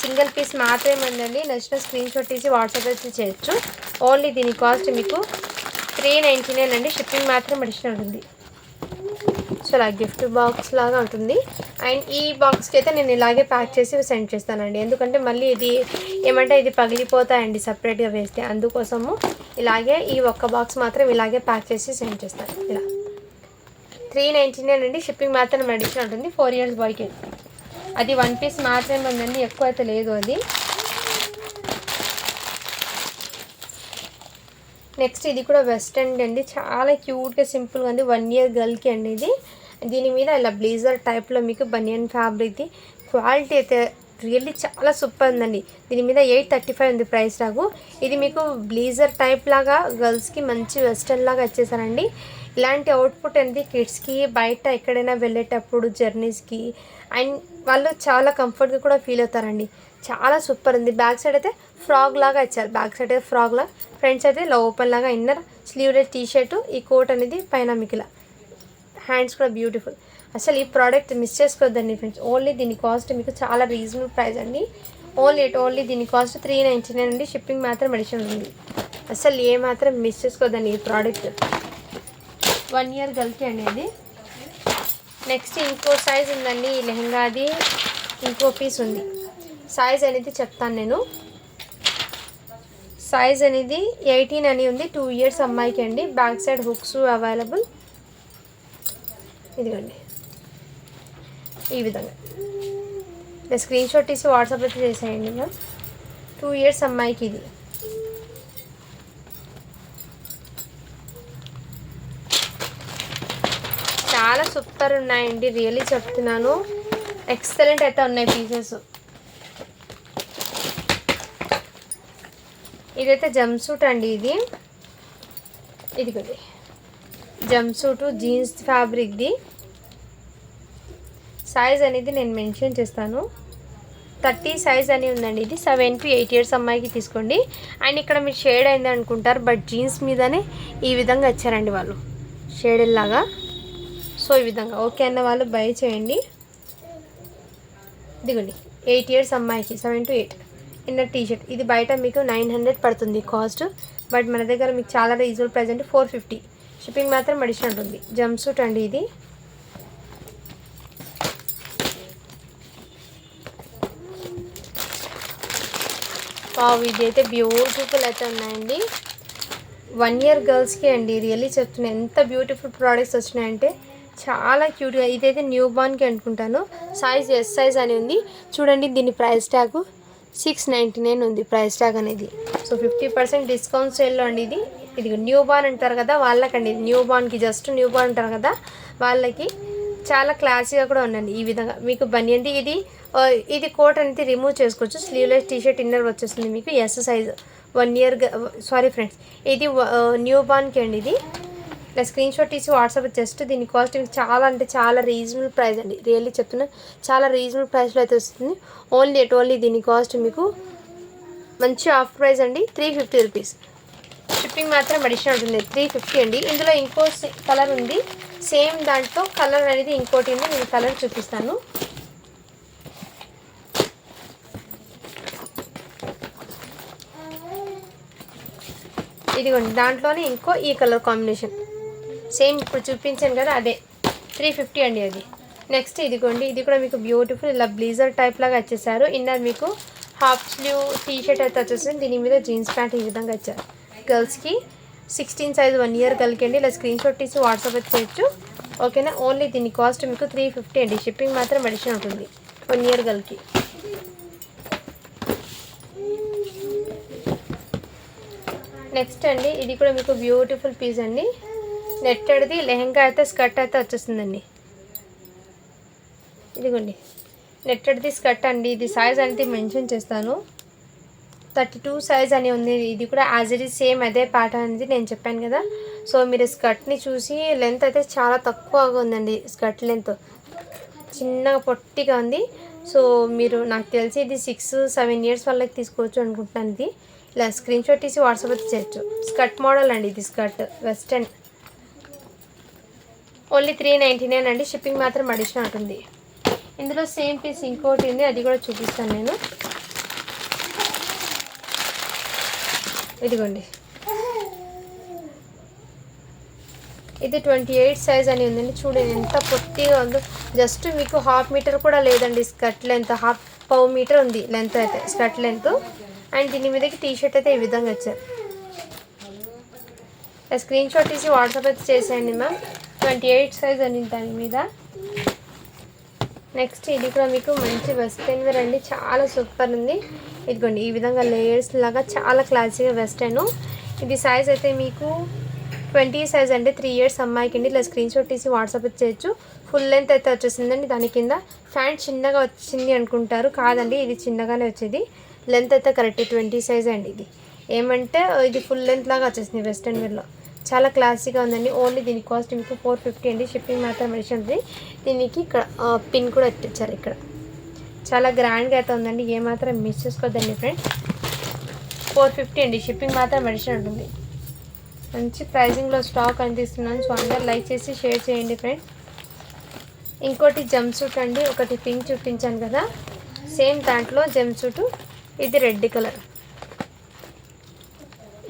సింగిల్ పీస్ మాత్రమే ఉందండి. నచ్చిన స్క్రీన్ షాట్ తీసి వాట్సాప్ అయితే చేయొచ్చు. ఓన్లీ దీని కాస్ట్ మీకు 399 అండి. షిప్పింగ్ మాత్రం అడిషనల్ ఉంటుంది. సో అలా గిఫ్ట్ బాక్స్ లాగా ఉంటుంది. అండ్ ఈ బాక్స్కి అయితే నేను ఇలాగే ప్యాక్ చేసి సెండ్ చేస్తానండి. ఎందుకంటే మళ్ళీ ఇది ఏమంటే ఇది పగిలిపోతాయండి సపరేట్గా వేస్తే. అందుకోసము ఇలాగే ఈ ఒక్క బాక్స్ మాత్రం ఇలాగే ప్యాక్ చేసి సెండ్ చేస్తాను. ఇలా 399 అండి. షిప్పింగ్ మాత్రం అడిషనల్ ఉంటుంది. 4 ఇయర్స్ బాయ్కి అది 1 పీస్ మాత్రమే ఉందండి, ఎక్కువ అయితే లేదు అది. నెక్స్ట్ ఇది కూడా వెస్టర్న్ అండి. చాలా క్యూట్గా సింపుల్గా ఉంది. 1 ఇయర్ గర్ల్కి అండి ఇది. దీని మీద ఇలా బ్లేజర్ టైప్లో మీకు బనియన్ ఫ్యాబ్రిక్ది. క్వాలిటీ అయితే రియల్లీ చాలా సూపర్ ఉందండి. దీని మీద 835 ఉంది ప్రైస్ లాగు. ఇది మీకు బ్లేజర్ టైప్ లాగా గర్ల్స్కి మంచి వెస్టర్న్ లాగా వచ్చేసారండి. ఇలాంటి అవుట్పుట్ అనేది కిడ్స్కి బయట ఎక్కడైనా వెళ్ళేటప్పుడు జర్నీస్కి అండ్ వాళ్ళు చాలా కంఫర్ట్గా కూడా ఫీల్ అవుతారండి. చాలా సూపర్ ఉంది. బ్యాక్ సైడ్ అయితే ఫ్రాక్ లాగా ఇచ్చారు. బ్యాక్ సైడ్ అయితే ఫ్రాక్ లాగా, ఫ్రంట్ సైడ్ అయితే ఓపెన్ లాగా, ఇన్నర్ స్లీవ్లెస్ టీ షర్టు, ఈ కోట్ అనేది పైన మీకు ఇలా. హ్యాండ్స్ కూడా బ్యూటిఫుల్. అసలు ఈ ప్రోడక్ట్ మిస్ చేసుకోవద్దండి ఫ్రెండ్స్. ఓన్లీ దీని కాస్ట్ మీకు చాలా రీజనబుల్ ప్రైస్ అండి. ఓన్లీ దీని కాస్ట్ 399 అండి. షిప్పింగ్ మాత్రం అడిషనల్ ఉంది. అసలు ఏ మాత్రం మిస్ చేసుకోవద్దండి ఈ ప్రోడక్ట్. 1 ఇయర్ గర్ల్కి అండి ఇది. నెక్స్ట్ ఇంకో సైజ్ ఉందండి ఈ లెహంగాది. ఇంకో పీస్ ఉంది. సైజ్ అనేది చెప్తాను నేను. సైజ్ అనేది 18 అని ఉంది. 2 ఇయర్స్ అమ్మాయికి అండి. Back side hooks available. ఇదిగోండి ఈ విధంగా స్క్రీన్ షాట్ తీసి వాట్సాప్ అయితే చేసేయండి మ్యామ్. 2 ఇయర్స్ అమ్మాయికి ఇది. చాలా సూపర్ ఉన్నాయండి, రియల్లీ చెప్తున్నాను. ఎక్సలెంట్ అయితే ఉన్నాయి పీసెస్. ఇదైతే జంప్ సూట్ అండి. ఇదిగోండి జంప్ సూటు జీన్స్ ఫ్యాబ్రిక్ది. సైజ్ అనేది నేను మెన్షన్ చేస్తాను. 30 సైజ్ అని ఉందండి. ఇది 7 to 8 ఇయర్స్ అమ్మాయికి తీసుకోండి. అండ్ ఇక్కడ మీరు షేడ్ అయింది అనుకుంటారు, బట్ జీన్స్ మీదనే ఈ విధంగా ఇచ్చారండి వాళ్ళు షేడ్ లాగా. సో ఈ విధంగా ఓకే అన్న వాళ్ళు బై చేయండి. ఇదిగోండి 8 ఇయర్స్ అమ్మాయికి 7 to 8 ఇన్నర్ టీ షర్ట్. ఇది బయట మీకు 900 పడుతుంది కాస్ట్, బట్ మన దగ్గర మీకు చాలా రీజనబుల్ ప్రైస్ అంటే 450. షిప్పింగ్ మాత్రం అడిషనల్ ఉంటుంది. జంప్ సూట్ అండి ఇది. ఇది అయితే బ్యూటిఫుల్ అయితే ఉన్నాయండి. 1 ఇయర్ గర్ల్స్కి అండి. రియల్లీ చెప్తున్నాను, ఎంత బ్యూటిఫుల్ ప్రోడక్ట్స్ వచ్చినాయంటే చాలా క్యూట్గా. ఇదైతే న్యూ బార్న్కి అనుకుంటాను. సైజ్ ఎస్ సైజ్ అని ఉంది చూడండి. దీని ప్రైస్ ట్యాగ్ 699 ఉంది ప్రైస్ ట్యాగ్ అనేది. సో 50% డిస్కౌంట్ సేల్లో అండి ఇది. ఇది న్యూ బార్న్ అంటారు కదా వాళ్ళకండి. న్యూ బార్న్కి జస్ట్ న్యూ బార్న్ అంటారు కదా వాళ్ళకి చాలా క్లాసీగా కూడా ఉందండి. ఈ విధంగా మీకు బనియన్ది ఇది కోట్ అనేది రిమూవ్ చేసుకోవచ్చు. స్లీవ్లెస్ టీషర్ట్ ఇన్నర్ వచ్చేస్తుంది మీకు S size 1 year. Sorry friends, ఇది న్యూ బార్న్కి అండి. ఇది ఇలా స్క్రీన్ షాట్ తీసి వాట్సాప్ జస్ట్ దీని కాస్ట్ మీకు చాలా అంటే చాలా రీజనబుల్ ప్రైస్ అండి. రియల్లీ చెప్తున్నా, చాలా రీజనబుల్ ప్రైస్లో అయితే వస్తుంది. ఓన్లీ దీని కాస్ట్ మీకు మంచి ఆఫ్ ప్రైస్ అండి, 350 రూపీస్. షిప్పింగ్ మాత్రం అడిషనల్ ఉంటుంది, 350 అండి. ఇందులో ఇంకో కలర్ ఉంది, సేమ్ దాంట్లో కలర్ అనేది ఇంకోటి ఉంది. నేను కలర్ చూపిస్తాను. ఇదిగోండి, దాంట్లోనే ఇంకో ఈ కలర్ కాంబినేషన్ సేమ్ ఇప్పుడు చూపించాను కదా, అదే 350 అండి అది. నెక్స్ట్ ఇదిగోండి, ఇది కూడా మీకు బ్యూటిఫుల్ ఇలా బ్లీజర్ టైప్ లాగా వచ్చేసారు. ఇన్నర్ మీకు హాఫ్ స్లీవ్ టీ షర్ట్ అయితే వచ్చేసింది. దీని మీద జీన్స్ ప్యాంట్ ఈ విధంగా ఇచ్చారు. గర్ల్స్కి 16 సైజ్ 1 ఇయర్ గర్ల్కి అండి. ఇలా స్క్రీన్ షాట్ తీసి వాట్సాప్ అయితే చేయొచ్చు. ఓకేనా, ఓన్లీ దీని కాస్ట్ మీకు 350 అండి. షిప్పింగ్ మాత్రం అడిషనల్ ఉంటుంది 1 ఇయర్ గర్ల్కి. నెక్స్ట్ అండి, ఇది కూడా మీకు బ్యూటిఫుల్ పీస్ అండి. నెట్టెడ్ది లెహెంగా అయితే స్కర్ట్ అయితే వచ్చేస్తుందండి. ఇదిగోండి, నెట్టెడ్ది స్కర్ట్ అండి. ఇది సైజ్ అనేది మెన్షన్ చేస్తాను, 32 సైజ్ అని ఉంది. ఇది కూడా యాజ్ ఇట్ ఈజ్ సేమ్ అదే ప్యాటర్న్ అనేది నేను చెప్పాను కదా. సో మీరు స్కర్ట్ని చూసి లెంత్ అయితే చాలా తక్కువగా ఉందండి. స్కర్ట్ లెంత్ చిన్నగా పొట్టిగా ఉంది. సో మీరు నాకు తెలిసి ఇది 6-7 ఇయర్స్ వాళ్ళకి తీసుకోవచ్చు అనుకుంటున్నాను. ఇది ఇలా స్క్రీన్ షాట్ తీసి వాట్సాప్ అయితే చేయొచ్చు. స్కర్ట్ మోడల్ అండి ఇది, స్కర్ట్ వెస్టర్న్. ఓన్లీ 399 అండి. షిప్పింగ్ మాత్రం అడిషనల్ ఉంటుంది. ఇందులో సేమ్ పీస్ ఇంకోటి ఉంది, అది కూడా చూపిస్తాను నేను. ఇదిగోండి, ఇది 28 సైజ్ అని ఉందండి. చూడండి ఎంత పొట్టిగా ఉందో. జస్ట్ మీకు 1/2 మీటర్ కూడా లేదండి స్కర్ట్ లెంత్, పావు మీటర్ ఉంది లెంత్ అయితే స్కర్ట్ లెంత్. అండ్ దీని మీదకి టీ షర్ట్ అయితే ఈ విధంగా వచ్చారు. స్క్రీన్ షాట్ తీసి వాట్సాప్ అయితే చేసేయండి మ్యామ్. 28 సైజ్ అని దాని మీద. నెక్స్ట్ ఇది కూడా మీకు మంచి వెస్టర్న్ వేర్ అండి, చాలా సూపర్ ఉంది. ఇదిగోండి, ఈ విధంగా లేయర్స్ లాగా చాలా క్లాసీగా వెస్టర్న్. ఇది సైజ్ అయితే మీకు 20 సైజ్ అంటే 3 ఇయర్స్ అమ్మాయికి అండి. ఇలా స్క్రీన్ షాట్ తీసి వాట్సాప్ అయితే చేయొచ్చు. ఫుల్ లెంత్ అయితే వచ్చేసిందండి. దాని కింద ప్యాంట్ చిన్నగా వచ్చింది అనుకుంటారు, కాదండి ఇది చిన్నగానే వచ్చేది. లెంత్ అయితే కరెక్ట్ 20 సైజ్ అండి. ఇది ఏమంటే ఇది ఫుల్ లెంత్ లాగా వచ్చేసింది వెస్టర్న్ వేర్లో. చాలా క్లాసీగా ఉందండి. ఓన్లీ దీని కాస్ట్ మీకు 450 అండి. షిప్పింగ్ మాత్రం ఉంటుంది. దీనికి ఇక్కడ పిన్ కూడా ఎట్టించారు ఇక్కడ. చాలా గ్రాండ్గా అయితే ఉందండి, ఏమాత్రం మిస్ చేసుకోవద్దండి ఫ్రెండ్స్. 450 అండి. షిప్పింగ్ మాత్రం అడిషన్ ఉంటుంది. మంచి ప్రైజింగ్లో స్టాక్ అందిస్తున్నాను. సో అందరు లైక్ చేసి షేర్ చేయండి ఫ్రెండ్స్. ఇంకోటి జంప్ సూట్ అండి, ఒకటి పింక్ చూపించాను కదా, సేమ్ దాంట్లో జంప్ సూటు. ఇది రెడ్ కలర్.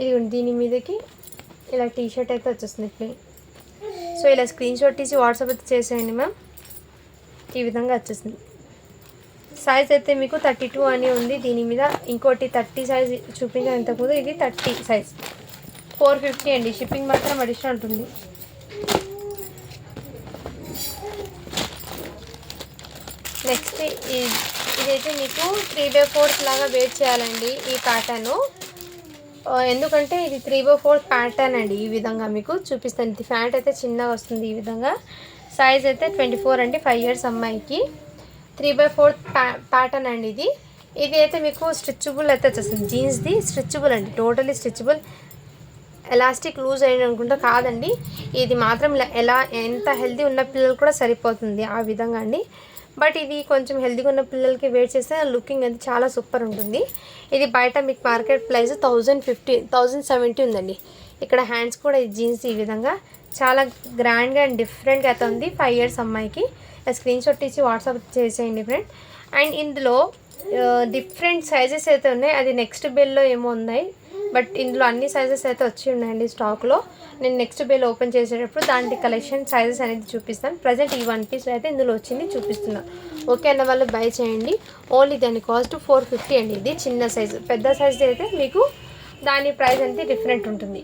ఇది దీని మీదకి ఇలా టీ షర్ట్ అయితే వచ్చేస్తుంది ప్లెయిన్. సో ఇలా స్క్రీన్ షాట్ తీసి వాట్సాప్ అయితే చేసేయండి మ్యామ్. ఈ విధంగా వచ్చేస్తుంది. సైజ్ అయితే మీకు 32 అని ఉంది. దీని మీద ఇంకోటి 30 సైజ్ చూపించాను ఇంతకుముందు, ఇది 30 సైజ్ 450 అండి. షిప్పింగ్ మాత్రం అడిషనల్ ఉంటుంది. నెక్స్ట్ ఇదైతే మీకు 3/4 లాగా వేర్ చేయాలండి ఈ ప్యాటర్ను. ఎందుకంటే ఇది 3/4 ప్యాటర్న్ అండి. ఈ విధంగా మీకు చూపిస్తాను. ఇది ప్యాంట్ అయితే చిన్నగా వస్తుంది ఈ విధంగా. సైజ్ అయితే 24 అండి, 5 ఇయర్స్ అమ్మాయికి. 3/4 ప్యాటర్న్ అండి ఇది. ఇది అయితే మీకు స్ట్రిచబుల్ అయితే వచ్చేస్తుంది. జీన్స్ది స్ట్రిచబుల్ అండి, టోటలీ స్ట్రిచబుల్. ఎలాస్టిక్ లూజ్ అయ్యి అనుకుంటా, కాదండి ఇది మాత్రం ఎంత హెల్తీ ఉన్న పిల్లలు కూడా సరిపోతుంది ఆ విధంగా అండి. బట్ ఇది కొంచెం హెల్తీగా ఉన్న పిల్లలకి వేర్ చేస్తే లుకింగ్ అది చాలా సూపర్ ఉంటుంది. ఇది బయట మీకు మార్కెట్ ప్రైస్ 1070 ఉందండి. ఇక్కడ హ్యాండ్స్ కూడా ఈ జీన్స్ ఈ విధంగా చాలా గ్రాండ్గా అండ్ డిఫరెంట్గా అయితే ఉంది 5 ఇయర్స్ అమ్మాయికి. స్క్రీన్ షాట్ తీసి వాట్సాప్ చేసేయండి ఫ్రెండ్. అండ్ ఇందులో డిఫరెంట్ సైజెస్ అయితే ఉన్నాయి. అది నెక్స్ట్ బెల్లో ఏమో ఉన్నాయి, బట్ ఇందులో అన్ని సైజెస్ అయితే వచ్చి ఉన్నాయండి స్టాక్లో. నేను నెక్స్ట్ బెల్ ఓపెన్ చేసేటప్పుడు దాంట్లో కలెక్షన్ సైజెస్ అనేది చూపిస్తాను. ప్రజెంట్ ఈ 1 పీస్ అయితే ఇందులో వచ్చింది చూపిస్తున్నాను. ఓకే అన్న వాళ్ళు బై చేయండి. ఓన్లీ దాని కాస్ట్ 450 అండి. ఇది చిన్న సైజు. పెద్ద సైజు అయితే మీకు దాని ప్రైస్ అనేది డిఫరెంట్ ఉంటుంది.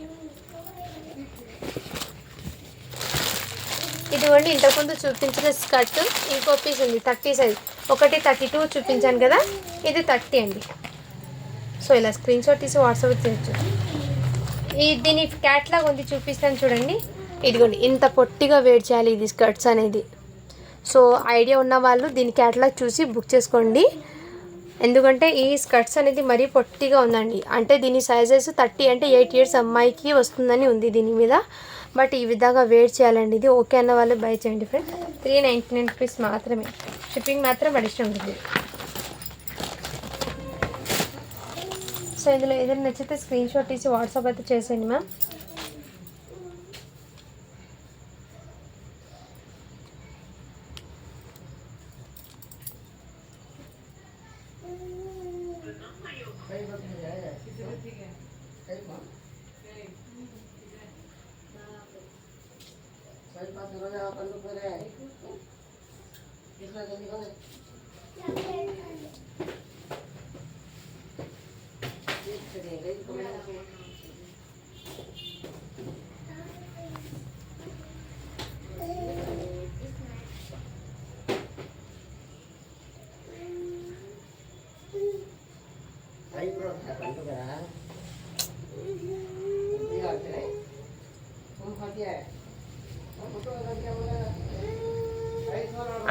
ఇదిగోండి, ఇంతకుముందు చూపించిన స్కర్ట్ ఇంకో పీస్ ఉంది 30 సైజ్. ఒకటి 32 చూపించాను కదా, ఇది 30 అండి. సో ఇలా స్క్రీన్ షాట్ తీసి వాట్సాప్ చేయొచ్చు. దీని క్యాట్లాగ్ ఉంది చూపిస్తాను చూడండి. ఇదిగోండి, ఇంత పొట్టిగా వేర్ చేయాలి ఇది స్కర్ట్స్ అనేది. సో ఐడియా ఉన్న వాళ్ళు దీని క్యాటలాగ్ చూసి బుక్ చేసుకోండి. ఎందుకంటే ఈ స్కర్ట్స్ అనేది మరీ పొట్టిగా ఉందండి. అంటే దీని సైజెస్ 30 అంటే 8 ఇయర్స్ అమ్మాయికి వస్తుందని ఉంది దీని మీద. బట్ ఈ విధంగా వేర్ చేయాలండి. ఇది ఓకే అన్న వాళ్ళు బై చేయండి ఫ్రెండ్స్. 399 రూపీస్ మాత్రమే. షిప్పింగ్ మాత్రం అడిషనల్ ఉంటుంది. సో ఇందులో ఏదైనా నచ్చితే స్క్రీన్ షాట్ తీసి వాట్సాప్ అయితే చేసేయండి మ్యామ్.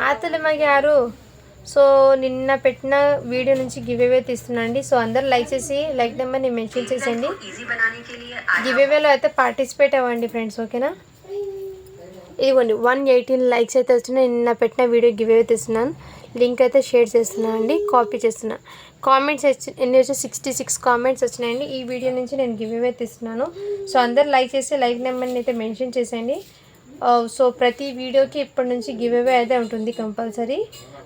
ఆతులమ్మ గారు, సో నిన్న పెట్టిన వీడియో నుంచి గివ్ అవే తీస్తున్నాండి. సో అందరు లైక్ చేసి లైక్ నెంబర్ని మెన్షన్ చేసేయండి. గివ్ అవేలో అయితే పార్టిసిపేట్ అవ్వండి ఫ్రెండ్స్, ఓకేనా. ఇదిగోండి 118 లైక్స్ అయితే వచ్చినాయి. నిన్న పెట్టిన వీడియో గివ్ అవే తీస్తున్నాను. లింక్ అయితే షేర్ చేస్తున్నాను అండి, కాపీ చేస్తున్నా. కామెంట్స్ ఎన్ని వచ్చి 66 కామెంట్స్ వచ్చినాయండి. ఈ వీడియో నుంచి నేను గివ్ అవే తీస్తున్నాను. సో అందరు లైక్ చేసి లైక్ నెంబర్ని అయితే మెన్షన్ చేసేయండి. సో ప్రతి వీడియోకి ఇప్పటి నుంచి గివ్ అవే అయితే ఉంటుంది కంపల్సరీ.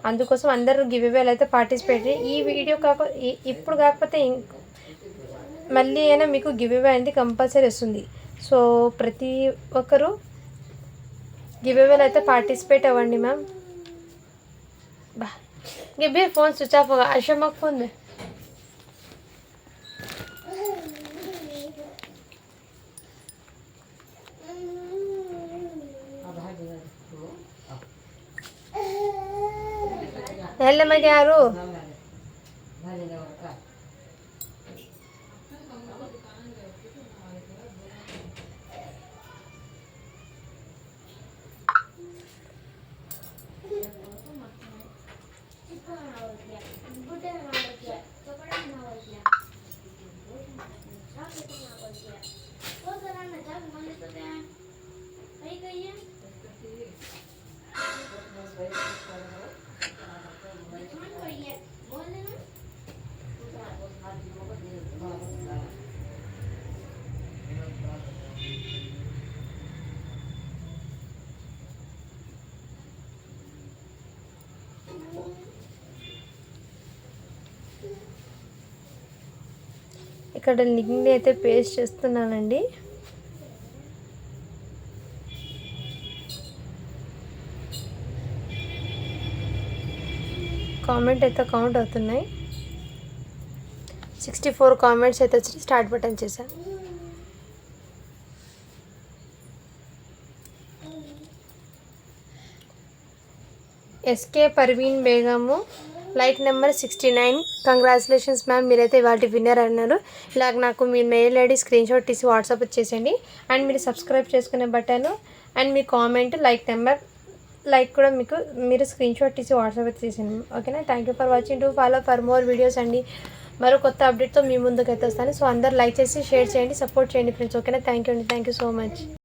అందుకోసం అందరూ గివ్ అవేలు అయితే పార్టిసిపేట్. ఈ వీడియో ఇప్పుడు కాకపోతే మళ్ళీ అయినా మీకు గివ్ అవే అనేది కంపల్సరీ వస్తుంది. సో ప్రతి ఒక్కరూ గివ్ అవేలు అయితే పార్టిసిపేట్ అవ్వండి మ్యామ్. బా గివ్ ఫోన్ స్విచ్ ఆఫ్ होगा. आशा मग फोन दे. हेलो मैं क्या रू ఇక్కడ లింక్ని అయితే పేస్ట్ చేస్తున్నానండి. కామెంట్ అయితే కౌంట్ అవుతున్నాయి. 64 కామెంట్స్ అయితే వచ్చి స్టార్ట్ బటన్ చేశాను. S K Parveen Begum like number 69. Congratulations ma'am, మీరైతే వాటి విన్నర్ అన్నారు. ఇలాగ నాకు మీ మెయిల్ ఐడి స్క్రీన్ షాట్ తీసి వాట్సాప్ వచ్చేసేయండి. అండ్ మీరు సబ్స్క్రైబ్ చేసుకునే బటన్ అండ్ మీ కామెంట్ లైక్ నెంబర్ లైక్ కూడా మీరు స్క్రీన్ షాట్ తీసి వాట్సాప్ వచ్చేసేయండి, ఓకేనా. Thank you for watching. To follow for more videos అండి. మరో కొత్త అప్డేట్తో మీ ముందుకు అయితే వస్తాను. సో అందరు లైక్ చేసి షేర్ చేయండి, సపోర్ట్ చేయండి ఫ్రెండ్స్, ఓకేనా. థ్యాంక్ యూ అండి, థ్యాంక్ యూ సో మచ్.